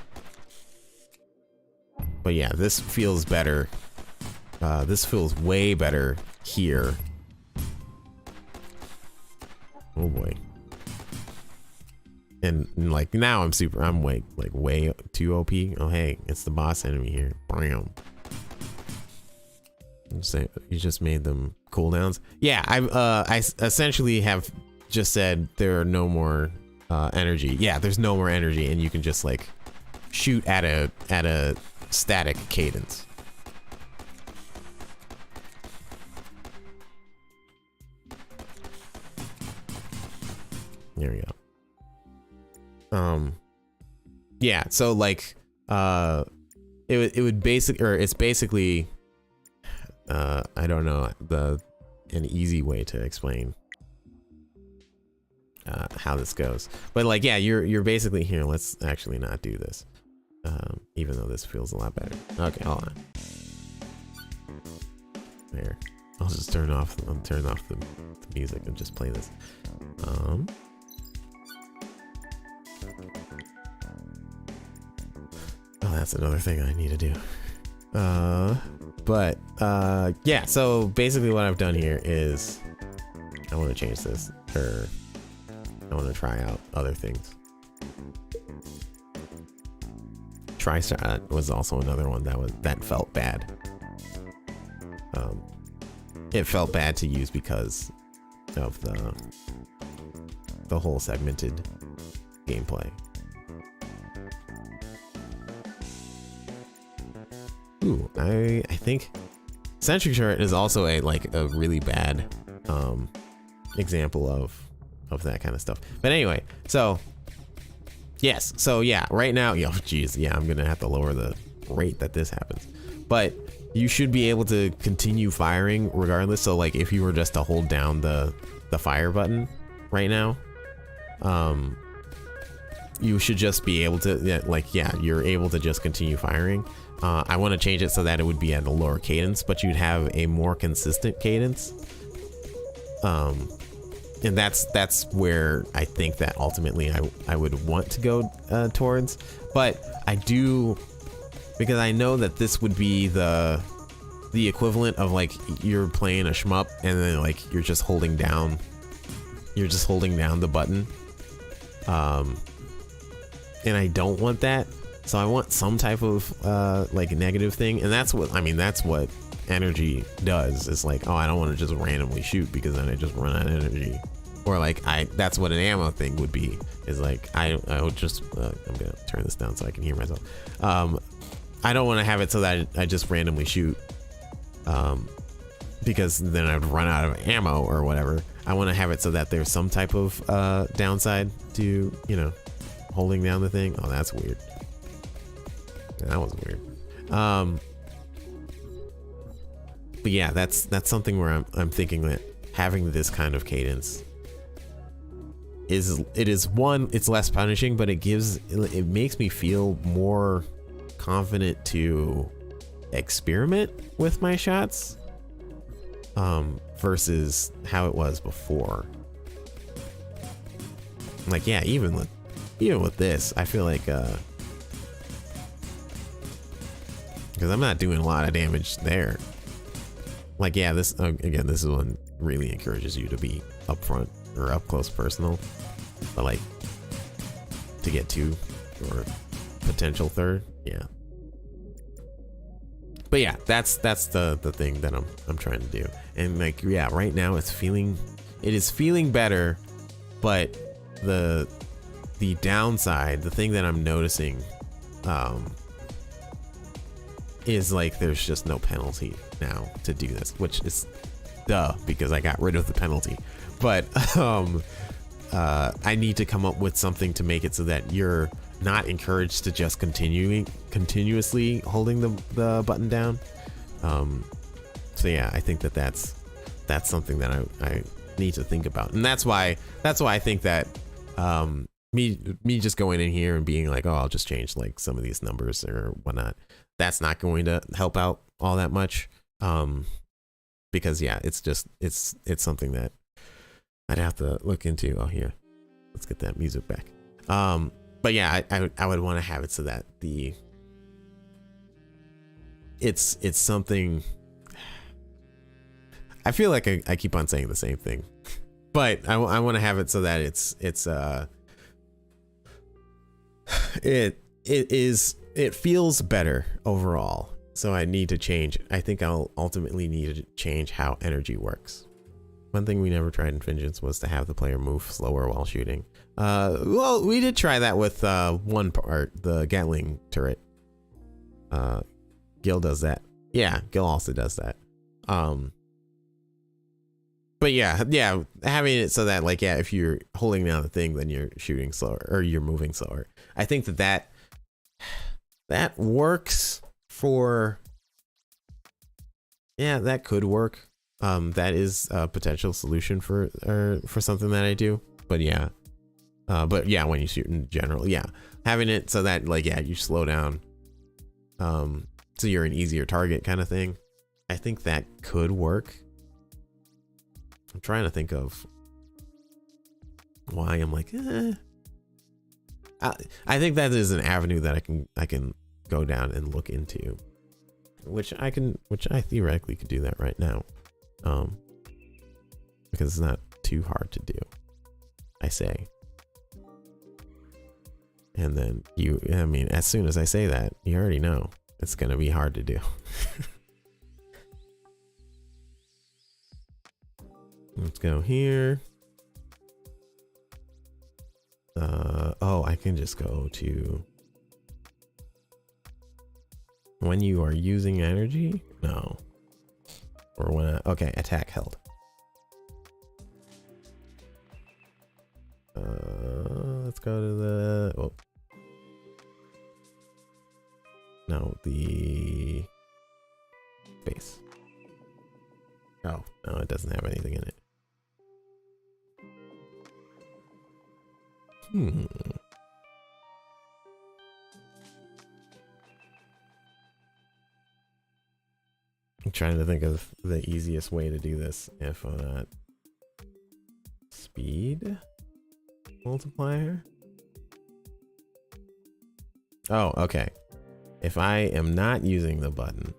But yeah, this feels better. This feels way better here. Oh boy. And like now I'm way too OP. Oh hey, it's the boss enemy here. Bam. You just made them cooldowns. Yeah, I essentially have just said there are no more energy. Yeah, there's no more energy, and you can just like shoot at a static cadence. There we go. Yeah, so like it's basically I don't know an easy way to explain how this goes, but like yeah, you're basically here. Let's actually not do this, even though this feels a lot better. Okay, hold on. There. I'll just turn off the music and just play this. Oh, that's another thing I need to do. But yeah, so basically what I've done here is I want to change this, or I want to try out other things. TriStar was also another one that felt bad. It felt bad to use because of the whole segmented gameplay. Ooh, I think Centric Chart is also a really bad example of that kind of stuff. But anyway, so yes, so yeah, right now, geez, yeah, I'm gonna have to lower the rate that this happens, but you should be able to continue firing regardless. So like if you were just to hold down the fire button right now, you should just be able to, you're able to just continue firing. I want to change it so that it would be at a lower cadence, but you'd have a more consistent cadence. And that's where I think that ultimately I would want to go towards. But I do, because I know that this would be the equivalent of like you're playing a shmup and then like you're just holding down the button. And I don't want that. So I want some type of like negative thing, and that's what energy does. Is like, oh, I don't want to just randomly shoot because then I just run out of energy. Or like that's what an ammo thing would be. Is like I would just I'm gonna turn this down so I can hear myself. I don't want to have it so that I just randomly shoot, because then I'd run out of ammo or whatever. I want to have it so that there's some type of downside to holding down the thing. Oh, that's weird. That was weird. But yeah, that's something where I'm thinking that having this kind of cadence is one, it's less punishing, but it makes me feel more confident to experiment with my shots, versus how it was before. Like, yeah, even with this, I feel like because I'm not doing a lot of damage there. Like, yeah, this this one really encourages you to be up front or up close personal, but like to get two or potential third, yeah. But yeah, that's the thing that I'm trying to do. And like, yeah, right now it is feeling better, but the downside, the thing that I'm noticing, is like there's just no penalty now to do this, which is duh, because I got rid of the penalty. But I need to come up with something to make it so that you're not encouraged to just continuously holding the button down. So yeah, I think that's something that I need to think about, and that's why I think that me just going in here and being like, oh, I'll just change like some of these numbers or whatnot, that's not going to help out all that much. Because yeah, it's something that I'd have to look into. Oh, here, let's get that music back. But yeah, I would want to have it so that it's something. I feel like I keep on saying the same thing, but I want to have it so that it feels better overall. So I need to change. I think I'll ultimately need to change how energy works. One thing we never tried in Vengeance was to have the player move slower while shooting. Well, we did try that with one part, the Gatling turret. Gil does that. Yeah, Gil also does that. But yeah, having it so that like, yeah, if you're holding down the thing, then you're shooting slower or you're moving slower. I think that works for, yeah, that could work. That is a potential solution for something that I do. But yeah, when you shoot in general, yeah, having it so that like, yeah, you slow down, so you're an easier target kind of thing. I think that could work. I'm trying to think of why I'm like, I think that is an avenue that I can go down and look into, which I theoretically could do that right now, because it's not too hard to do, I say. And then I mean, as soon as I say that, you already know it's gonna be hard to do. Let's go here. Oh, I can just go to when you are using energy? No. Or when okay, attack held. Let's go to the no, the base. Oh, no, it doesn't have anything in it. I'm trying to think of the easiest way to do this. If speed multiplier. Oh, okay. If I am not using the button.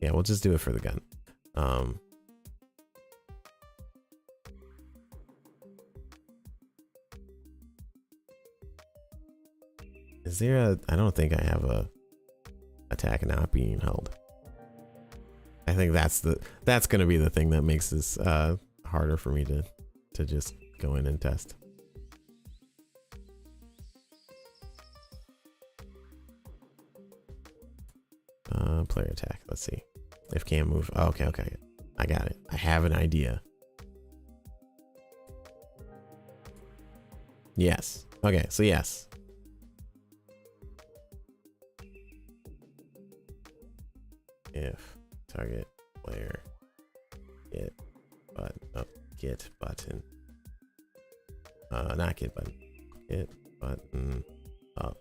Yeah, we'll just do it for the gun. Is there I don't think I have a attack not being held. I think that's gonna be the thing that makes this harder for me to just go in and test. Player attack. Let's see if can't move. Oh, okay, I got it. I have an idea. Yes. Okay, so yes. If target player get button not get button get button up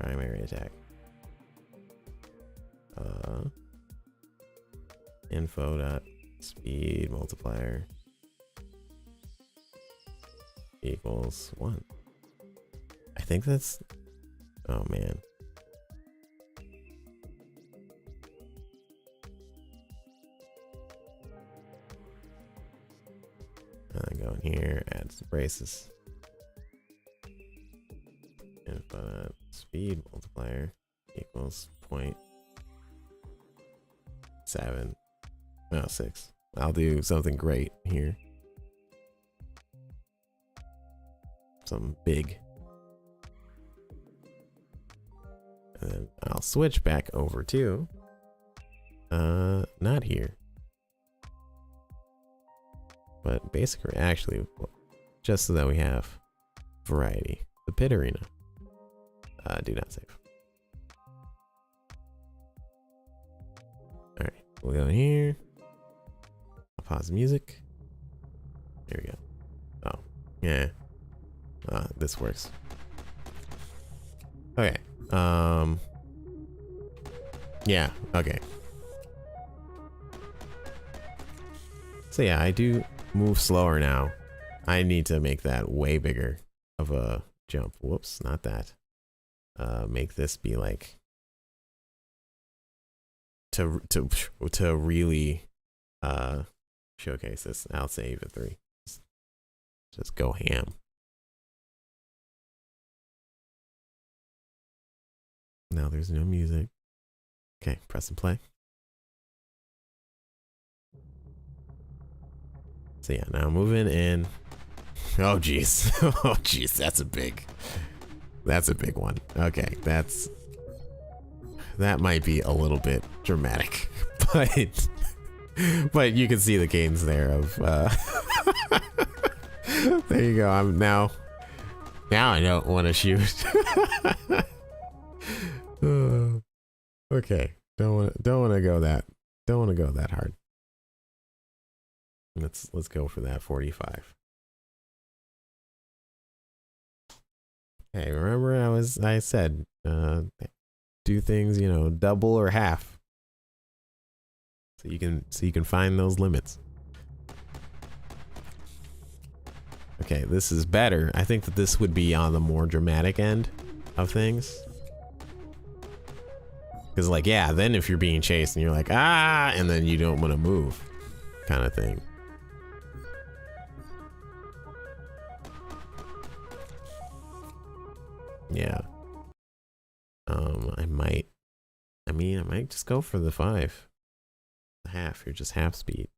primary attack info dot speed multiplier equals 1. I think that's, oh man. Go in here, add some braces. And speed multiplier equals 0.7. No, 6. I'll do something great here. Something big. And then I'll switch back over to not here. But basically, actually, just so that we have variety. The pit arena. Do not save. All right, we'll go in here. I'll pause the music. There we go. Oh, yeah. This works. Okay. Yeah. Okay. So yeah, I do move slower now. I need to make that way bigger of a jump. Whoops, not that. Make this be like to really showcase this. I'll save at 3. Just go ham. Now there's no music. Okay, press and play. So yeah, now moving in. Oh geez. Oh geez, that's a big one. Okay, that might be a little bit dramatic, but you can see the cadence there of there you go. I'm now I don't want to shoot. Okay, don't want to go that hard. Let's go for that 45. Hey, remember I said do things, double or half. So you can find those limits. Okay, this is better. I think that this would be on the more dramatic end of things. Because like, yeah, then if you're being chased and you're like, ah, and then you don't want to move kind of thing. Yeah. I might just go for the 5. Half, you're just half speed.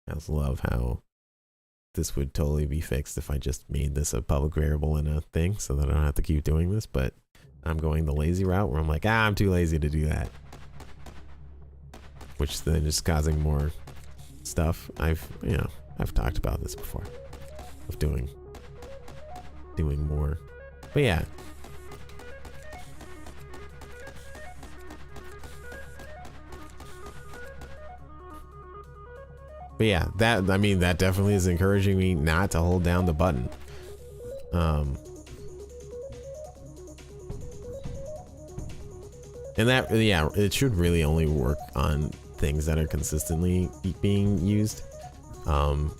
I just love how this would totally be fixed if I just made this a public variable in a thing so that I don't have to keep doing this, but I'm going the lazy route where I'm like, I'm too lazy to do that. Which then is causing more stuff. I've talked about this before. Of doing more. But yeah. But yeah, that definitely is encouraging me not to hold down the button. And that, yeah, it should really only work on things that are consistently being used. Bam,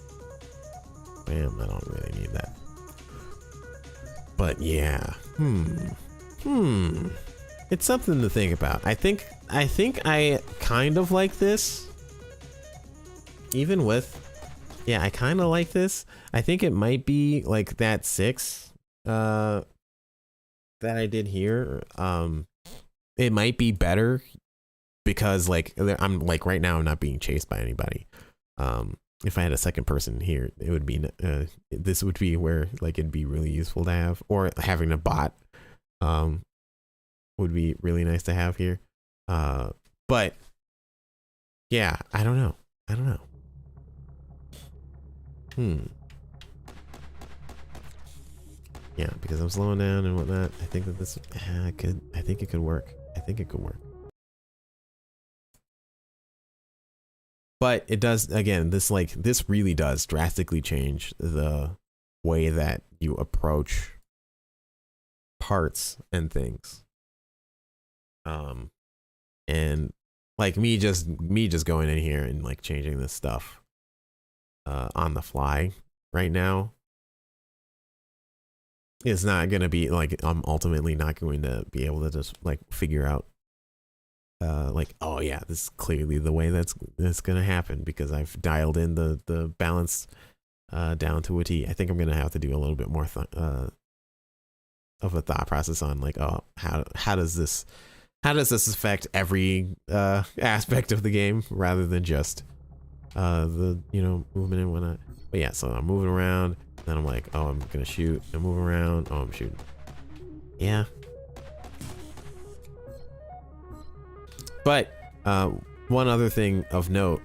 I don't really need that. But yeah, it's something to think about. I think I kind of like this. Even with, yeah, I kind of like this. I think it might be like that 6 that I did here. It might be better because like I'm like right now I'm not being chased by anybody. If I had a second person here, it would be this would be where like it'd be really useful to have, or having a bot would be really nice to have here. But yeah, I don't know. Yeah, because I'm slowing down and whatnot. I think that this I think it could work. But it does, again, this really does drastically change the way that you approach parts and things. And like me just going in here and like changing this stuff on the fly right now is not gonna be like, I'm ultimately not going to be able to just like figure out like, oh yeah, this is clearly the way that's gonna happen because I've dialed in the balance down to a T. I think I'm gonna have to do a little bit more of a thought process on like, oh, how does this affect every aspect of the game rather than just the movement and whatnot. But yeah, so I'm moving around, then I'm like, oh, I'm gonna shoot, I'm moving around, oh, I'm shooting. Yeah. But one other thing of note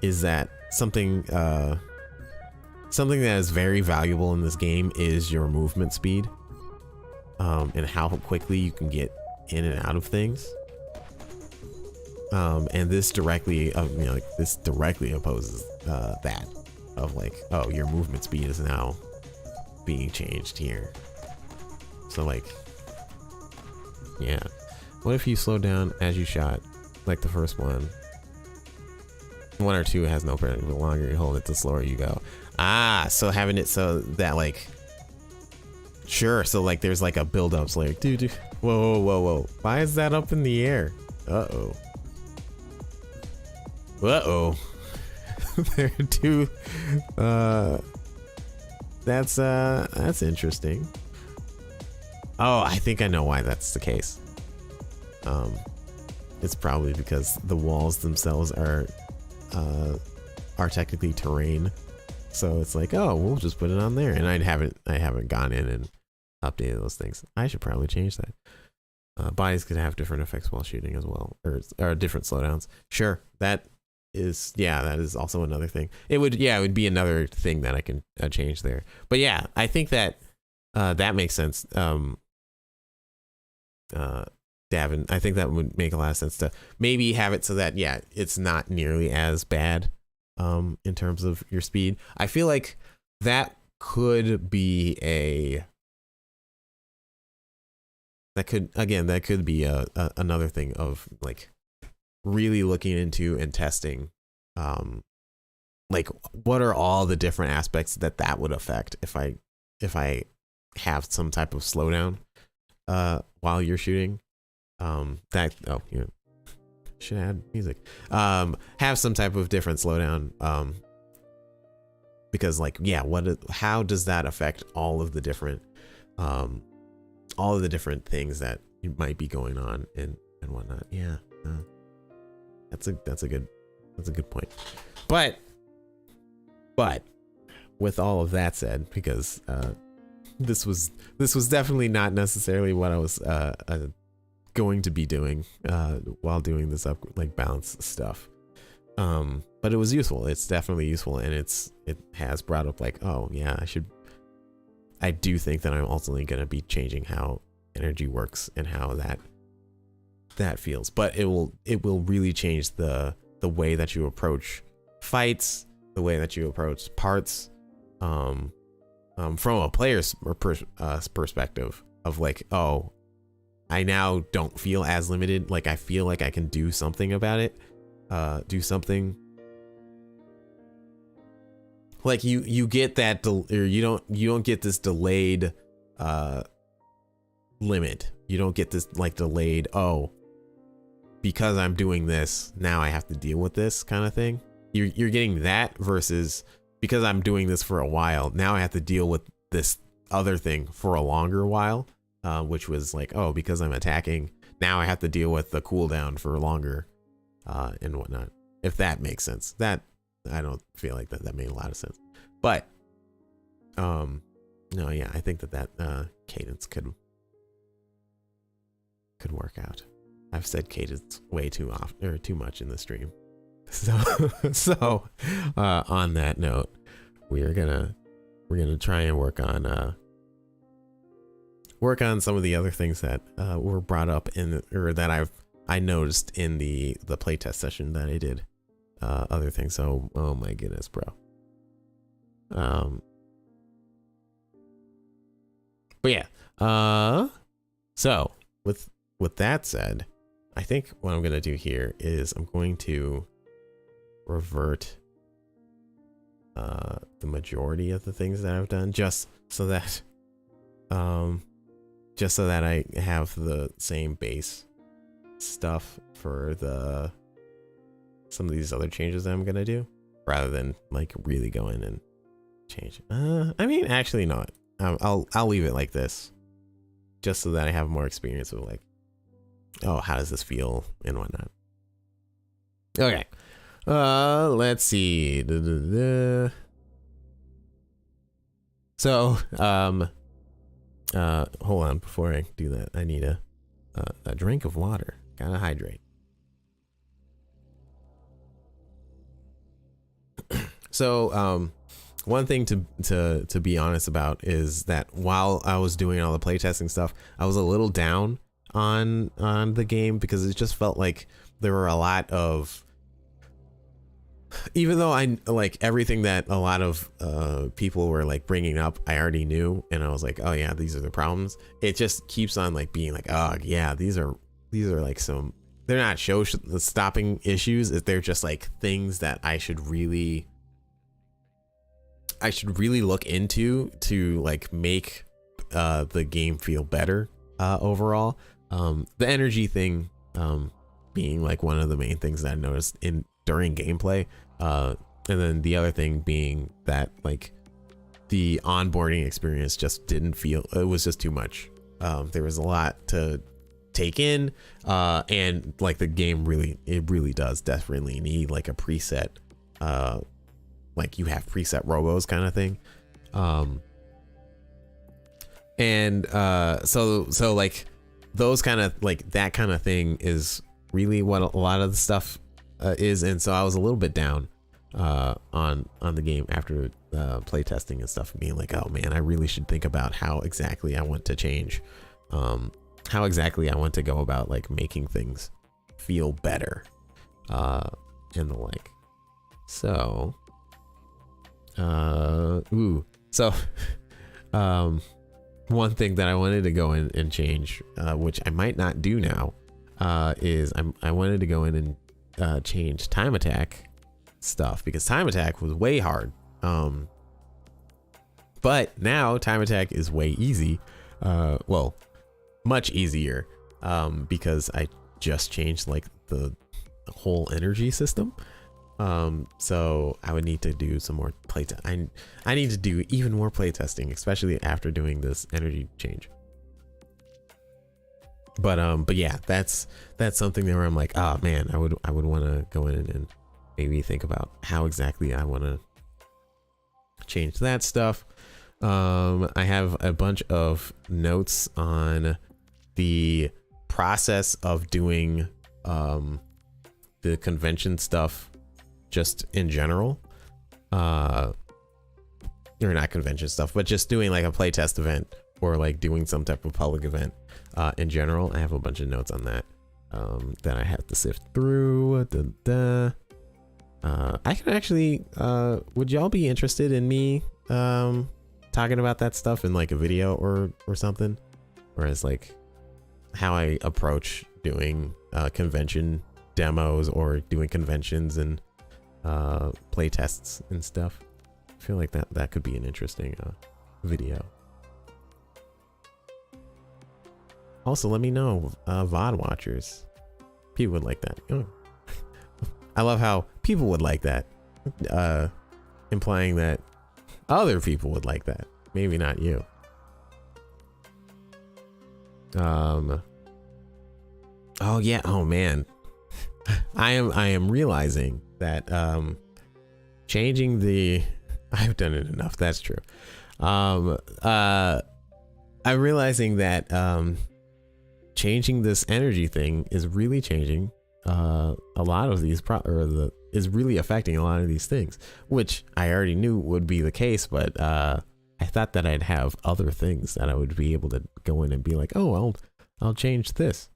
is that something that is very valuable in this game is your movement speed, and how quickly you can get in and out of things. And this directly, this directly opposes that of like, oh, your movement speed is now being changed here. So like, yeah, what if you slow down as you shot, like the first one? 1 or 2 has no penalty. The longer you hold it, the slower you go. Ah, so having it so that like, sure. So like, there's like a build up. So like, dude, whoa. Why is that up in the air? Uh-oh. There are 2. That's interesting. Oh, I think I know why that's the case. It's probably because the walls themselves are technically terrain. So it's like, oh, we'll just put it on there. And I haven't gone in and updated those things. I should probably change that. Bodies could have different effects while shooting as well, or different slowdowns. Sure, that is also another thing. It would be another thing that I can change there. But yeah, I think that that makes sense. Davin, I think that would make a lot of sense to maybe have it so that, yeah, it's not nearly as bad in terms of your speed. I feel like that could be that could be another thing of like really looking into and testing, like what are all the different aspects that would affect if I have some type of slowdown while you're shooting. Should add music. Have some type of different slowdown. Because like, yeah, how does that affect all of the different things that you might be going on and whatnot. Yeah, that's a good point. But with all of that said, because this was definitely not necessarily what I was going to be doing while doing this balance stuff. But it was useful. It's definitely useful, and it has brought up like, oh yeah, I do think that I'm ultimately going to be changing how energy works and how that feels. But it will really change the way that you approach fights, the way that you approach parts, from a player's perspective of like, oh, I now don't feel as limited. Like I feel like I can do something about it. Do something. Like you get that, or you don't get this delayed limit. You don't get this like delayed, oh, because I'm doing this, now I have to deal with this kind of thing. You're getting that versus because I'm doing this for a while, now I have to deal with this other thing for a longer while, which was like, oh, because I'm attacking, now I have to deal with the cooldown for longer and whatnot. If that makes sense. That I don't feel like that made a lot of sense. But no, yeah, I think that cadence could work out. I've said cadence way too often or too much in the stream. So on that note, we're gonna try and work on some of the other things that were brought up or that I noticed in the playtest session that I did. Other things. So, oh my goodness, bro. But yeah. So with that said, I think what I'm gonna do here is I'm going to revert the majority of the things that I've done just so that I have the same base stuff for some of these other changes that I'm gonna do, rather than like really go in and change. I mean, actually not. I'll leave it like this, just so that I have more experience with like, oh, how does this feel and whatnot. Okay. Let's see. So, hold on. Before I do that, I need a drink of water. Gotta hydrate. So, one thing to be honest about is that while I was doing all the playtesting stuff, I was a little down on the game because it just felt like there were a lot of, even though I like everything that a lot of people were like bringing up, I already knew, and I was like, oh yeah, these are the problems. It just keeps on like being like, oh yeah, these are like some, they're not show stopping issues. They're just like things that I should really look into to like make the game feel better overall. The energy thing being like one of the main things that I noticed during gameplay, and then the other thing being that like the onboarding experience just didn't feel, it was just too much. There was a lot to take in, and like the game really does desperately need like a preset, like you have preset robos kind of thing. So like those kind of like that kind of thing is really what a lot of the stuff is. And so I was a little bit down on the game after playtesting and stuff, being like, oh man, I really should think about how exactly I want to change, how exactly I want to go about like making things feel better, and the like. So one thing that I wanted to go in and change, which I might not do now, is I wanted to go in and change time attack stuff, because time attack was way hard. But now time attack is way easy. Well, much easier, because I just changed like the whole energy system. So I would need to do some more I need to do even more playtesting, especially after doing this energy change. But yeah, that's something where I'm like, oh man, I would want to go in and maybe think about how exactly I want to change that stuff. I have a bunch of notes on the process of doing the convention stuff just in general, or not convention stuff, but just doing like a playtest event or like doing some type of public event in general. I have a bunch of notes on that that I have to sift through. I can actually, would y'all be interested in me talking about that stuff in like a video or something, or as like how I approach doing convention demos or doing conventions and play tests and stuff? I feel like that could be an interesting video. Also, let me know, VOD watchers. People would like that. Oh. I love how people would like that, implying that other people would like that. Maybe not you. Oh yeah. Oh man. I am realizing that changing the I've done it enough. That's true. I'm realizing that changing this energy thing is really changing a lot of these is really affecting a lot of these things, which I already knew would be the case, but I thought that I'd have other things that I would be able to go in and be like, oh, I'll change this.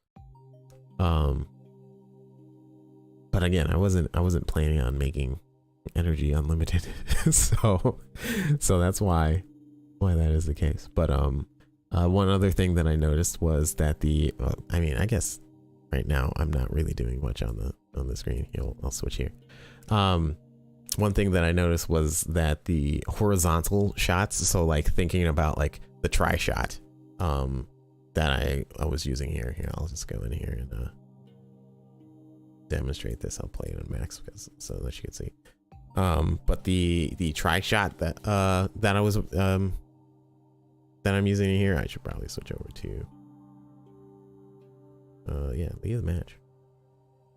But again, I wasn't planning on making energy unlimited. so that's why that is the case. But one other thing that I noticed was that I mean, I guess right now I'm not really doing much on the screen. I'll switch here. One thing that I noticed was that the horizontal shots, so like thinking about like the try shot that I was using here. I'll just go in here and demonstrate this. I'll play it on max so that you can see. But the try shot that I was that I'm using in here, I should probably switch over to yeah, leave the match.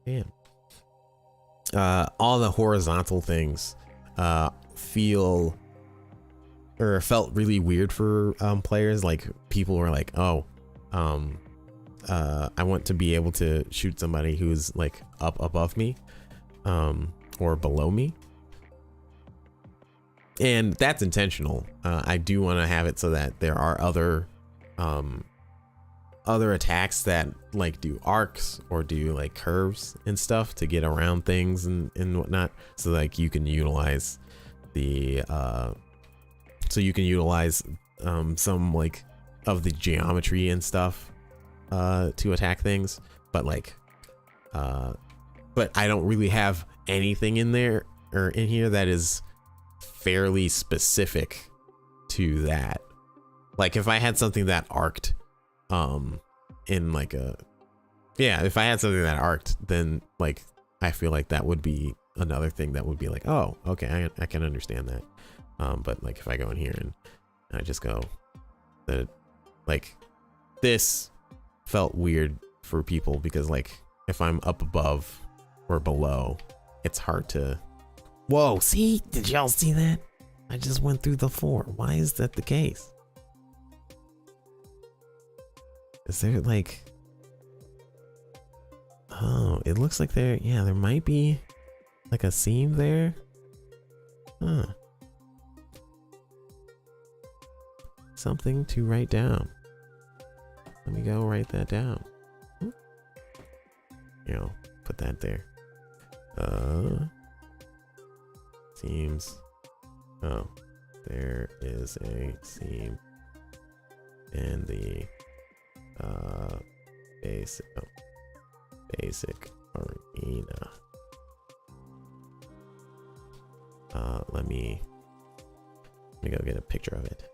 Damn. All the horizontal things felt really weird for players. Like people were like, oh, I want to be able to shoot somebody who's like up above me or below me. And that's intentional. I do want to have it so that there are other attacks that like do arcs or do like curves and stuff to get around things and whatnot. So like you can utilize some like of the geometry and stuff to attack things. But like, but I don't really have anything in there or in here that is fairly specific to that. Like if I had something that arced in like if I had something that arced, then like I feel like that would be another thing that would be like, oh, okay, I can understand that. But like if I go in here and I just go, like this felt weird for people because like if I'm up above or below, it's hard to. Whoa, see, did y'all see that? I just went through the 4. Why is that the case? Is there like, oh, it looks like there might be like a seam there. Huh. Something to write down. Let me go write that down. Put that there. Seems. Oh, there is a seam in the basic arena. Let me go get a picture of it.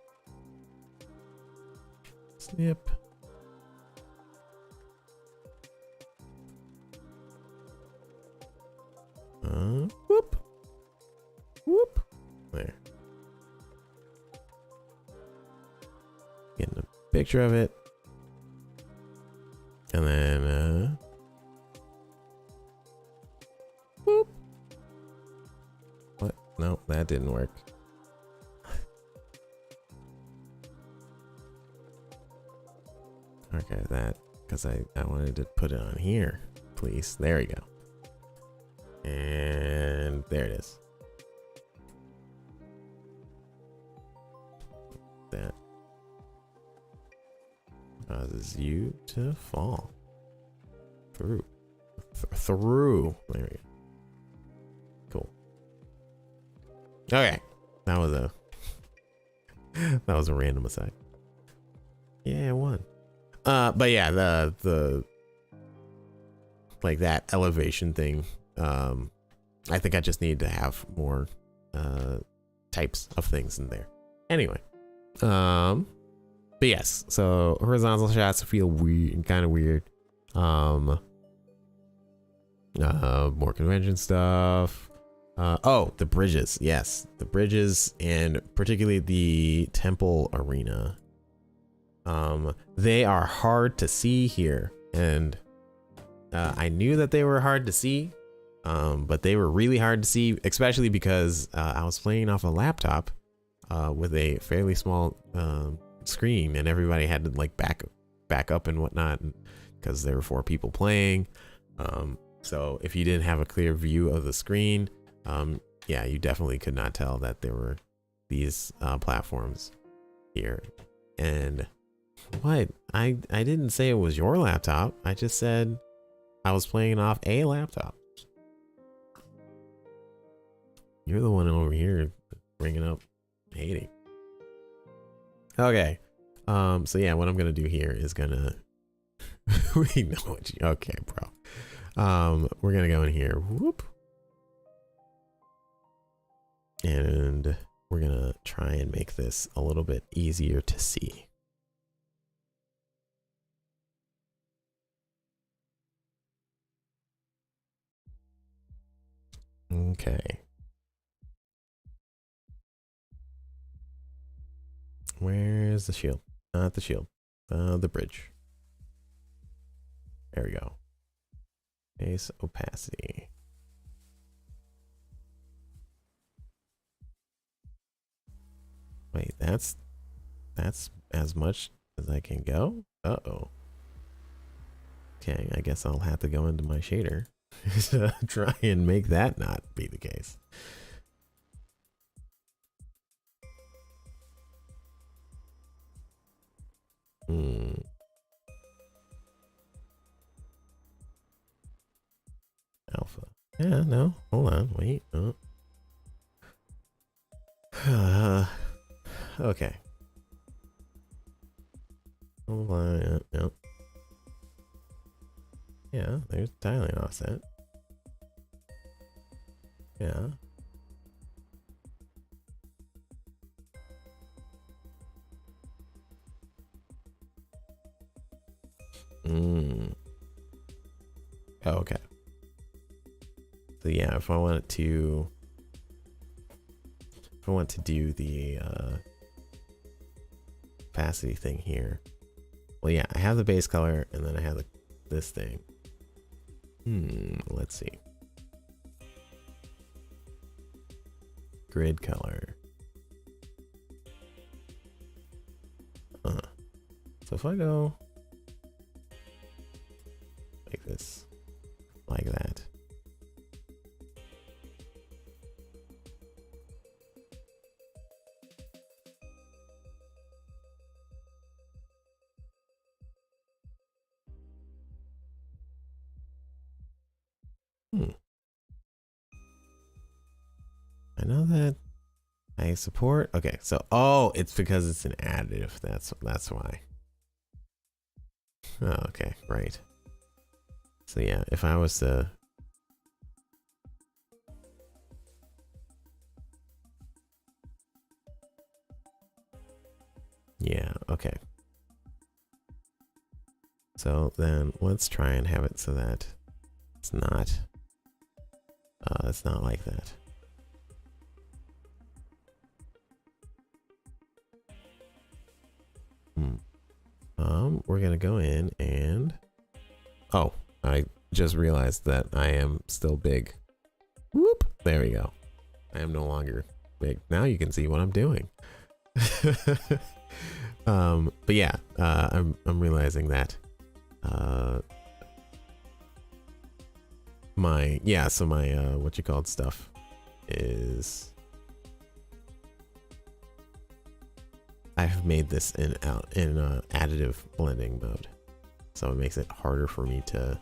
Snip. Whoop. Whoop. There. Getting a picture of it. And then, whoop. What? No, that didn't work. Okay, that, because I wanted to put it on here, please. There we go. And there it is. That causes you to fall through. Through. There we go. Cool. Okay. That was a that was a random aside. Yeah, I won. But yeah, the like that elevation thing. I think I just need to have more types of things in there. Anyway, but yes, so horizontal shots feel weird, kind of weird. More convention stuff. Oh, the bridges. Yes, the bridges, and particularly the temple arena. They are hard to see here, and I knew that they were hard to see, but they were really hard to see, especially because I was playing off a laptop with a fairly small screen, and everybody had to like back up and whatnot because there were 4 people playing. So if you didn't have a clear view of the screen, yeah, you definitely could not tell that there were these platforms here. And what? I didn't say it was your laptop. I just said I was playing off a laptop. You're the one over here bringing up hating. Okay. So yeah, what I'm gonna do here is gonna we know what you, okay, bro. We're gonna go in here. Whoop. And we're gonna try and make this a little bit easier to see. Okay. Where's the shield? Not the shield. The bridge. There we go. Base opacity. Wait, that's as much as I can go? Uh-oh. Okay, I guess I'll have to go into my shader to try and make that not be the case. Alpha. Yeah, no, hold on, wait. Okay. Hold on, no. Yeah, there's tiling offset. Yeah. Oh, okay. So yeah, if I want to do the opacity thing here, well, yeah, I have the base color, and then I have this thing. Let's see. Grid color. So if I go like this, like that. I know that I support. Okay, so oh, it's because it's an additive. That's why. Oh, okay, right. So yeah, if I was to yeah, okay. So then let's try and have it so that it's not like that. We're gonna go in and oh, I just realized that I am still big. Whoop! There we go. I am no longer big. Now you can see what I'm doing. But yeah, I'm realizing that my what you called stuff is I've made this in additive blending mode, so it makes it harder for me to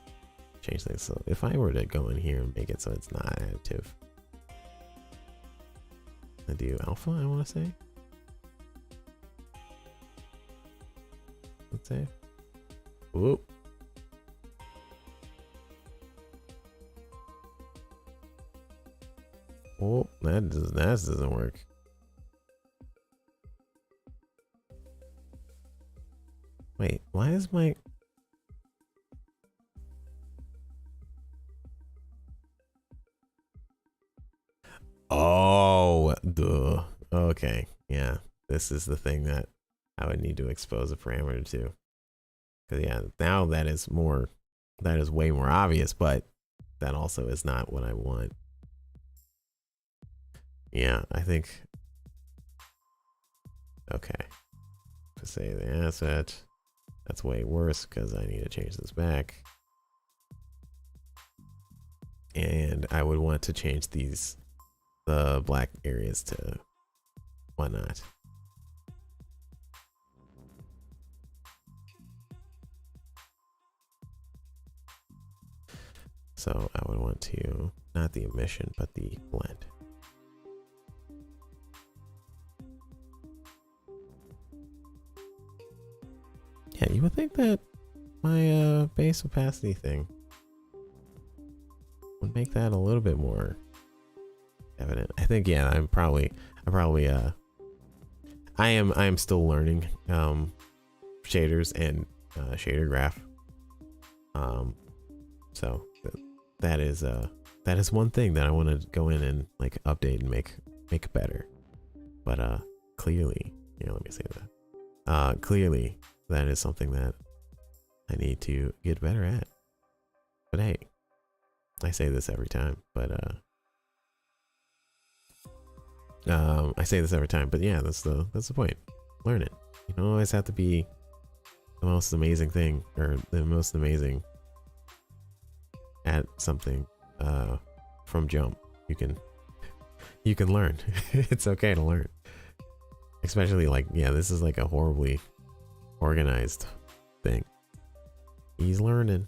change things. So if I were to go in here and make it so it's not additive, I do alpha, I want to say. Let's say, whoop. Oh, that doesn't work. Wait, why is my... Oh, duh. Okay, yeah. This is the thing that I would need to expose a parameter to. Because yeah, now that is way more obvious, but that also is not what I want. Yeah, I think... Okay. To say the asset... That's way worse because I need to change this back. And I would want to change the black areas to whatnot. So I would want to, not the emission, but the blend. Yeah, you would think that my base opacity thing would make that a little bit more evident. I think, yeah, I am still learning shaders and shader graph. So that is one thing that I want to go in and like update and make better. But clearly, yeah, let me say that. Clearly that is something that I need to get better at. But hey, I say this every time, but I say this every time, but yeah, that's the point. Learn it. You don't always have to be the most amazing thing or the most amazing at something from jump. You can learn. It's okay to learn. Especially like, yeah, this is like a horribly organized thing. He's learning.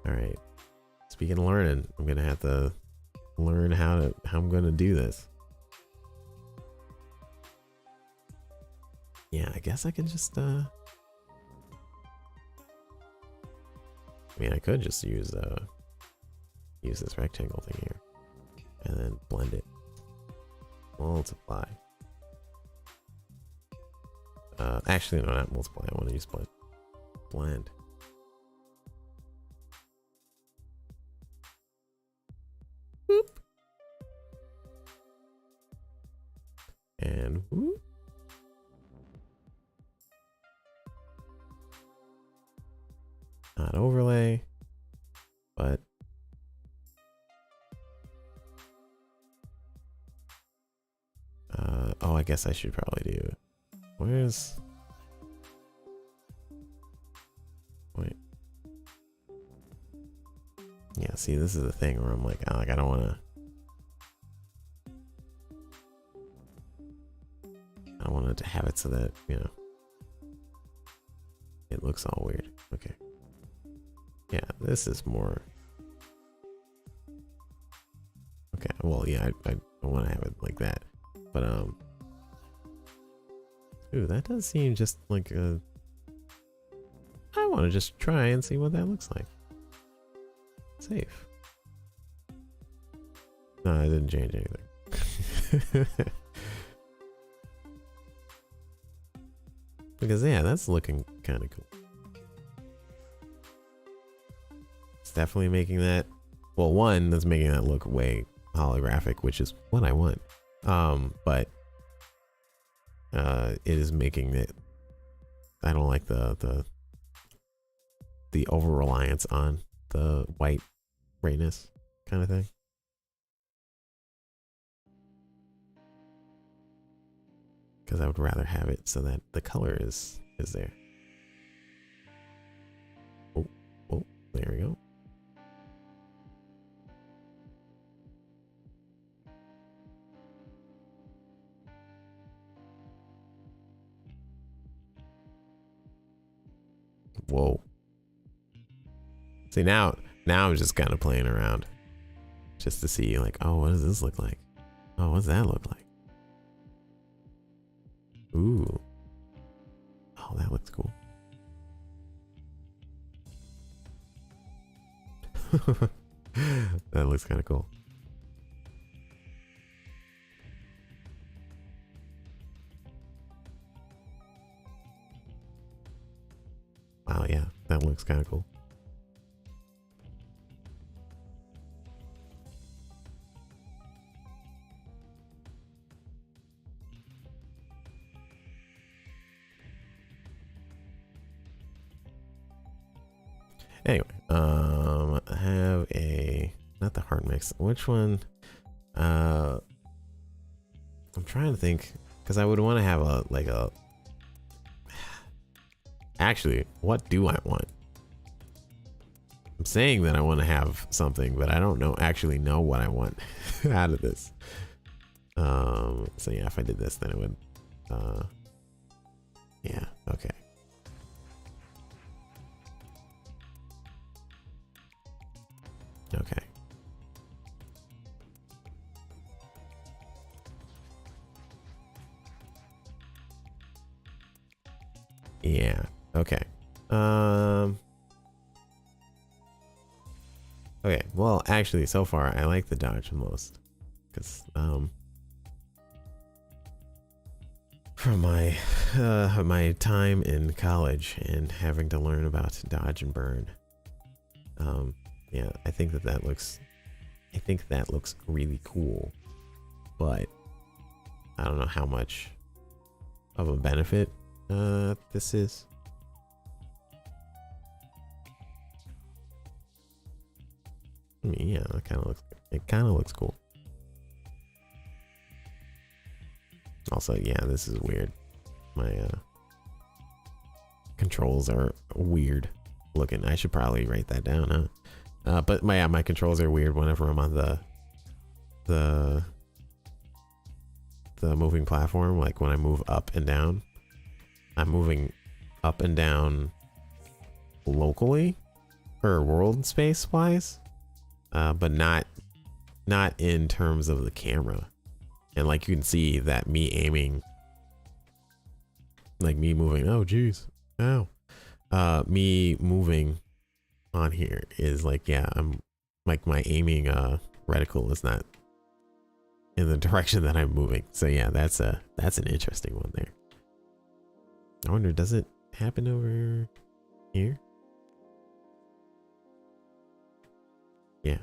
All right. Speaking of learning, I'm gonna have to learn how I'm gonna do this. Yeah, I guess I can just I mean, I could just use this rectangle thing here and then blend it. Multiply. Actually, no, not multiply. I want to use blend. Blend. Whoop. And whoop. Not overlay, but oh, I guess I should probably do. Where's... Wait. Yeah, see, this is the thing where I'm like, I don't want to... I wanted to have it so that, you know, it looks all weird. Okay. Yeah, this is more... Okay. well, yeah, I don't want to have it like that, but ooh, that does seem just like a. I want to just try and see what that looks like. Save. No, I didn't change anything. Because yeah, that's looking kind of cool. It's definitely making that. Well, one, that's making that look way holographic, which is what I want. But it is making it. I don't like the over reliance on the white brightness kind of thing. Because I would rather have it so that the color is there. Oh, there we go. Whoa. See, now I'm just kind of playing around just to see like, oh, what does this look like? Oh, what's that look like? Ooh. Oh, that looks cool. That looks kind of cool. Wow, yeah, that looks kind of cool. Anyway, I have a, not the hard mix. Which one? I'm trying to think, because I would want to have a, like a, actually, what do I want? I'm saying that I want to have something, but I don't actually know what I want out of this. So yeah, if I did this, then it would, yeah, okay. Okay. Yeah. Okay. Okay. Well, actually, so far I like the dodge the most, because from my my time in college and having to learn about dodge and burn. Yeah, I think that looks really cool, but I don't know how much of a benefit this is. I mean, yeah, it kind of looks cool. Also, yeah, this is weird. My controls are weird looking. I should probably write that down, huh? But my controls are weird whenever I'm on the moving platform. Like when I move up and down, I'm moving up and down locally or world space wise, but not in terms of the camera. And like you can see that me aiming, like me moving. Oh geez, ow. Me moving on here is like, yeah, I'm like my aiming reticle is not in the direction that I'm moving. So yeah, that's an interesting one there. I wonder, does it happen over here? Yeah.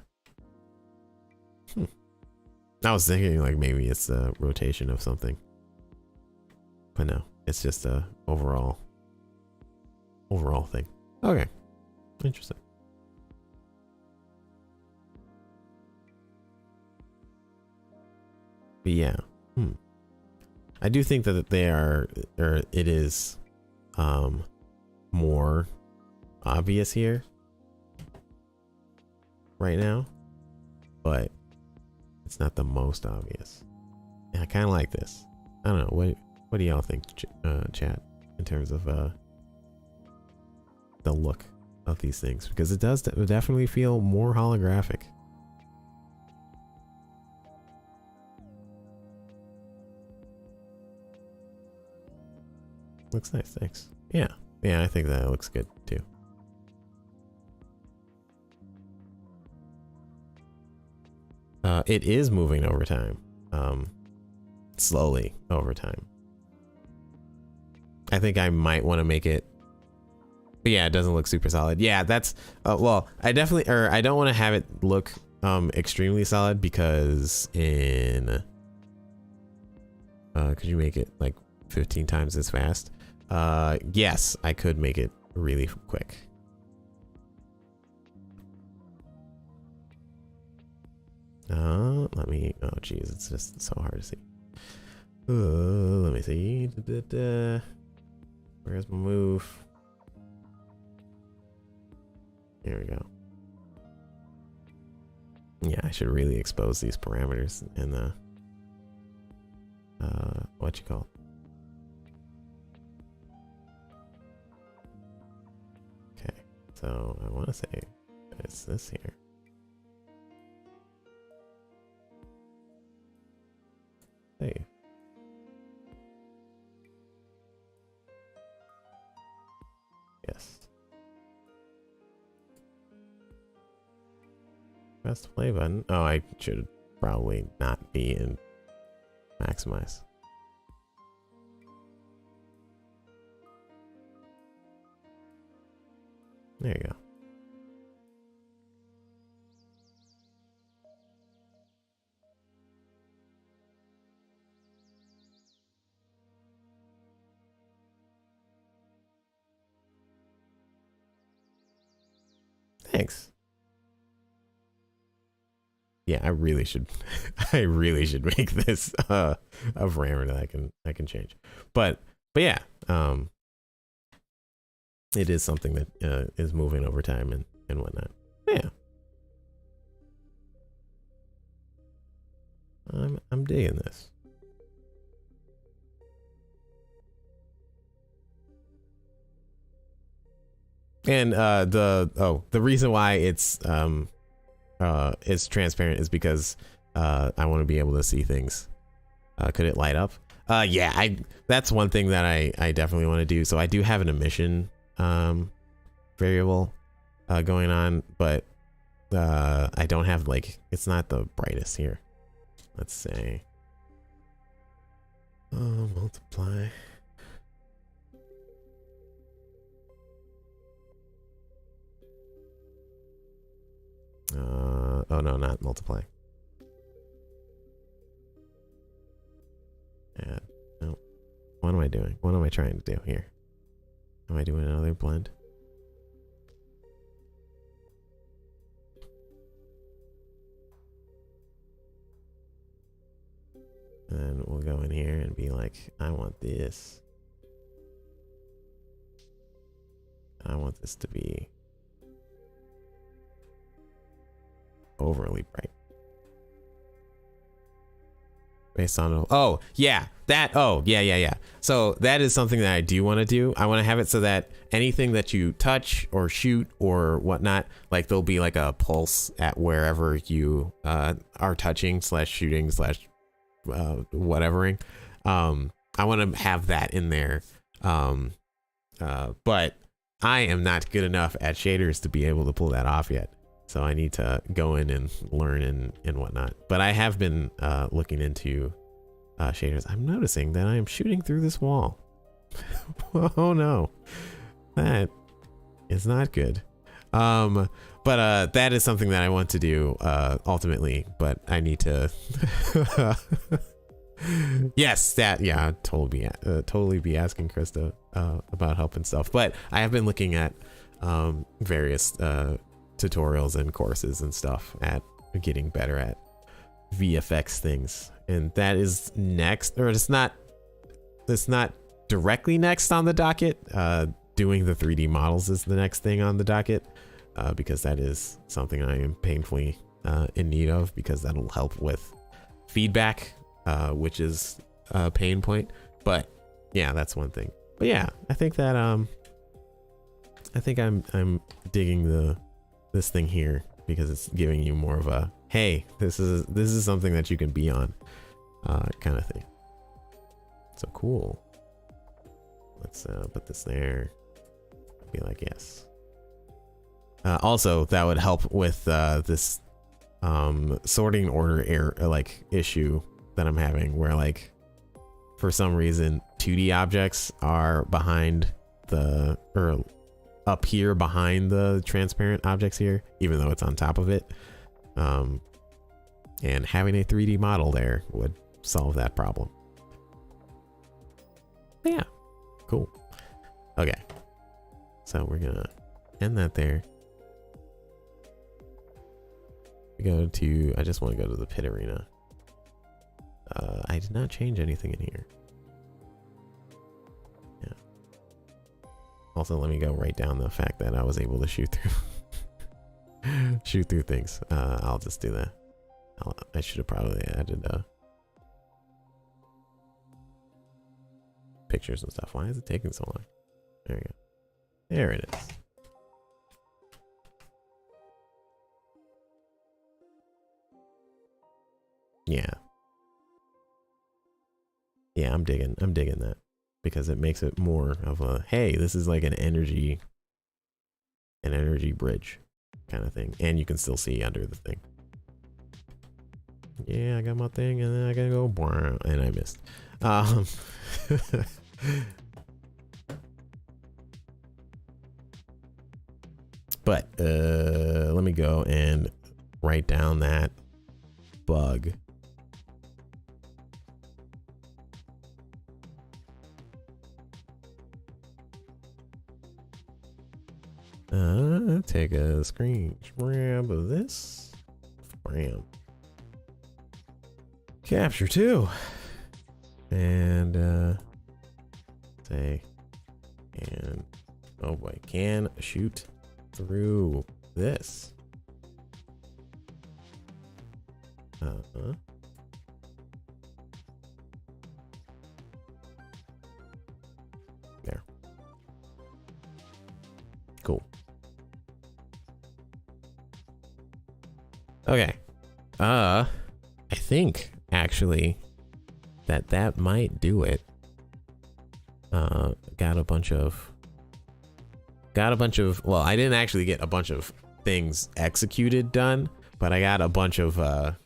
I was thinking like maybe it's a rotation of something, but no, it's just a overall thing. Okay, interesting. But yeah, I do think that they are, or it is, more obvious here right now, but it's not the most obvious. And I kind of like this. I don't know. What do y'all think, chat, in terms of the look of these things? Because it does definitely feel more holographic. looks nice. Thanks. Yeah. Yeah, I think that looks good too. It is moving over time. Slowly over time. I think I might want to make it, but yeah, it doesn't look super solid. Yeah, that's well, I definitely, or I don't want to have it look extremely solid, because in could you make it like 15 times as fast? Yes, I could make it really quick. Let me, oh geez, it's just so hard to see. Let me see. Where's my move? There we go. Yeah, I should really expose these parameters in the what you call it. Okay, so I want to say it's this here. Hey. Yes. Press the play button. Oh, I should probably not be in maximize. There you go. Thanks. Yeah, I really should I really should make this a parameter that I can change. But yeah, it is something that is moving over time and whatnot. Yeah. I'm digging this. And the reason why it's transparent is because I want to be able to see things. Could it light up? Yeah, that's one thing that I definitely want to do. So I do have an emission variable going on, but I don't have, like, it's not the brightest here. Let's say multiply. Oh no, not multiply. Yeah, no. What am I doing? What am I trying to do here? Am I doing another blend? And then we'll go in here and be like, I want this. I want this to be overly bright. Based on, oh yeah, that, oh yeah. So that is something that I do want to do. I want to have it so that anything that you touch or shoot or whatnot, like there'll be like a pulse at wherever you are touching slash shooting slash whatevering. I want to have that in there. But I am not good enough at shaders to be able to pull that off yet. So I need to go in and learn and whatnot. But I have been looking into shaders. I'm noticing that I am shooting through this wall. Oh no, that is not good. But that is something that I want to do ultimately. But I need to. Yes, that, yeah, totally be asking Krista about help and stuff. But I have been looking at various tutorials and courses and stuff at getting better at VFX things, and that is next, or it's not directly next on the docket. Doing the 3D models is the next thing on the docket, because that is something I am painfully in need of, because that'll help with feedback, which is a pain point. But yeah, that's one thing. But yeah, I think that I think I'm digging this thing here, because it's giving you more of a, hey, this is something that you can be on kind of thing. So cool. let's put this there. Be like, yes. Also, that would help with this sorting order error, like issue that I'm having, where like for some reason 2D objects are behind the, or up here behind the transparent objects here, even though it's on top of it. And having a 3D model there would solve that problem. But yeah, cool. Okay, so we're gonna end that there. We go to, I just want to go to the pit arena. I did not change anything in here. Yeah. Also, let me go write down the fact that I was able to shoot through shoot through things. I'll just do that. I should have probably added pictures and stuff. Why is it taking so long? There we go. There it is. Yeah. Yeah, I'm digging that, because it makes it more of a, hey, this is like an energy bridge kind of thing. And you can still see under the thing. Yeah, I got my thing, and then I gotta go, and I missed. But let me go and write down that bug. Take a screen grab of this. Bam. Capture 2. And say, and oh boy, can shoot through this. There. Cool. Okay. I think actually that might do it. Got a bunch of, well, I didn't actually get a bunch of things executed done, but I got a bunch of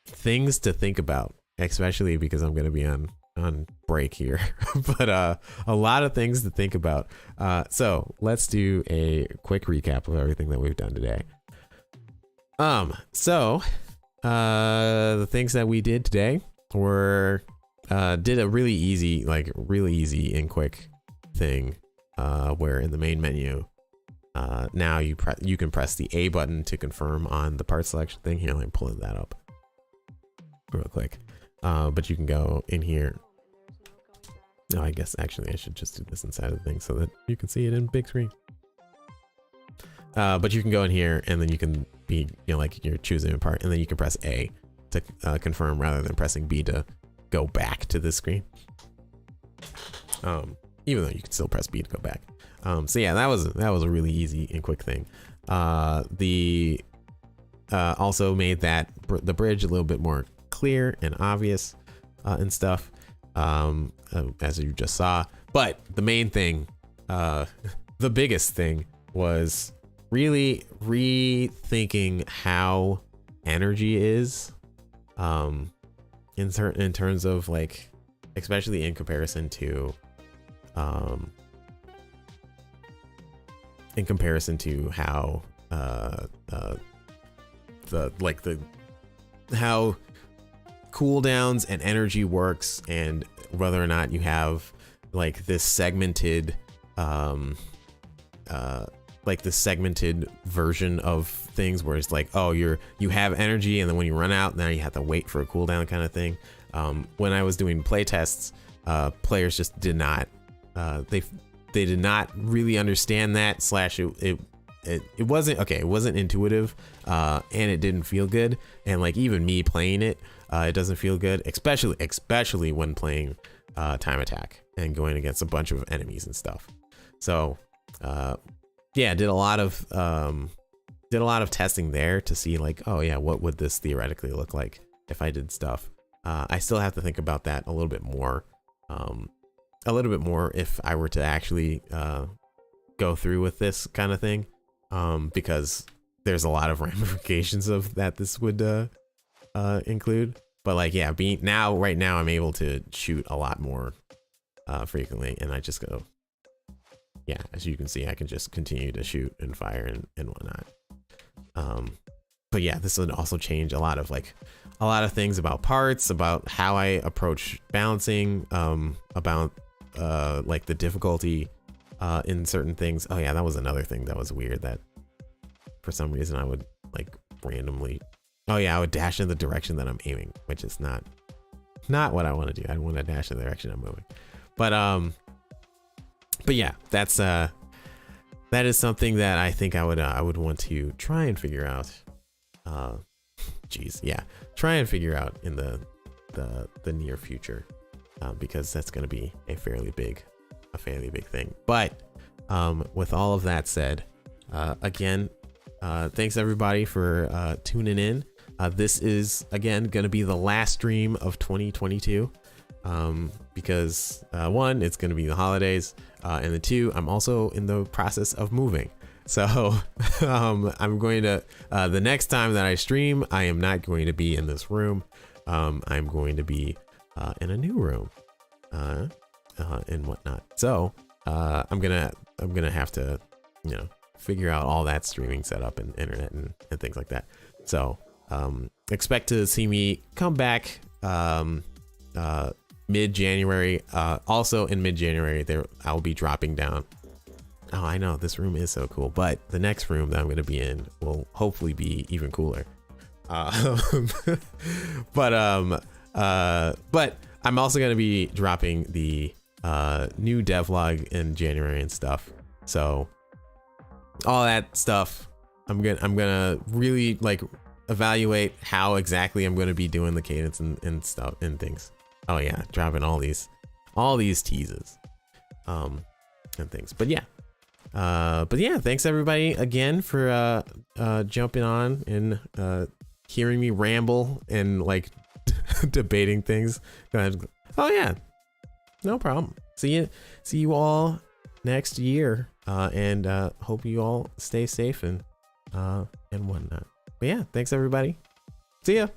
things to think about, especially because I'm going to be on break here. But a lot of things to think about. So let's do a quick recap of everything that we've done today. So the things that we did today were did a really easy and quick thing, where in the main menu, now you can press the A button to confirm on the part selection thing. Here, let me pull that up real quick. But you can go in here. No, I guess actually I should just do this inside of the thing so that you can see it in big screen. But you can go in here, and then you can be, like you're choosing a part, and then you can press A to confirm rather than pressing B to go back to the screen. Even though you can still press B to go back. So yeah, that was a really easy and quick thing. The also made that the bridge a little bit more clear and obvious and stuff, as you just saw. But the main thing, the biggest thing, was really rethinking how energy is, in terms of, like, especially in comparison to how how cooldowns and energy works, and whether or not you have like this segmented version of things where it's like, oh, you have energy, and then when you run out, now you have to wait for a cooldown kind of thing. When I was doing play tests, players just did not they did not really understand that, slash it wasn't okay, it wasn't intuitive, and it didn't feel good. And like, even me playing it, it doesn't feel good, especially when playing time attack and going against a bunch of enemies and stuff. So yeah, did a lot of testing there to see, like, oh yeah, what would this theoretically look like if I did stuff. I still have to think about that a little bit more, a little bit more if I were to actually go through with this kind of thing, because there's a lot of ramifications of that this would include. But like, yeah, right now I'm able to shoot a lot more frequently, and I just go, yeah, as you can see, I can just continue to shoot and fire and whatnot. But yeah, this would also change a lot of things about parts, about how I approach balancing, about like the difficulty in certain things. Oh yeah, that was another thing that was weird, that for some reason I would like randomly, oh yeah, I would dash in the direction that I'm aiming, which is not what I want to do. I want to dash in the direction I'm moving. But yeah, that is something that I think I would want to try and figure out. Try and figure out in the near future, because that's going to be a fairly big thing. But with all of that said, again, thanks everybody for tuning in. This is again going to be the last stream of 2022, because one, it's going to be the holidays, and the two, I'm also in the process of moving. So I'm going to, the next time that I stream, I am not going to be in this room. I'm going to be in a new room and whatnot. So I'm gonna have to, figure out all that streaming setup and internet and things like that. So expect to see me come back mid-January. Also in mid-January, I'll be dropping down. Oh, I know, this room is so cool, but the next room that I'm going to be in will hopefully be even cooler. But I'm also going to be dropping the new devlog in January and stuff. So all that stuff, I'm gonna really like evaluate how exactly I'm going to be doing the cadence and stuff and things. Oh yeah, dropping all these teases and things. But yeah, thanks everybody again for jumping on and hearing me ramble and like debating things. Go ahead. Oh yeah, no problem. See you all next year, and hope you all stay safe and whatnot. But yeah, thanks everybody. See ya.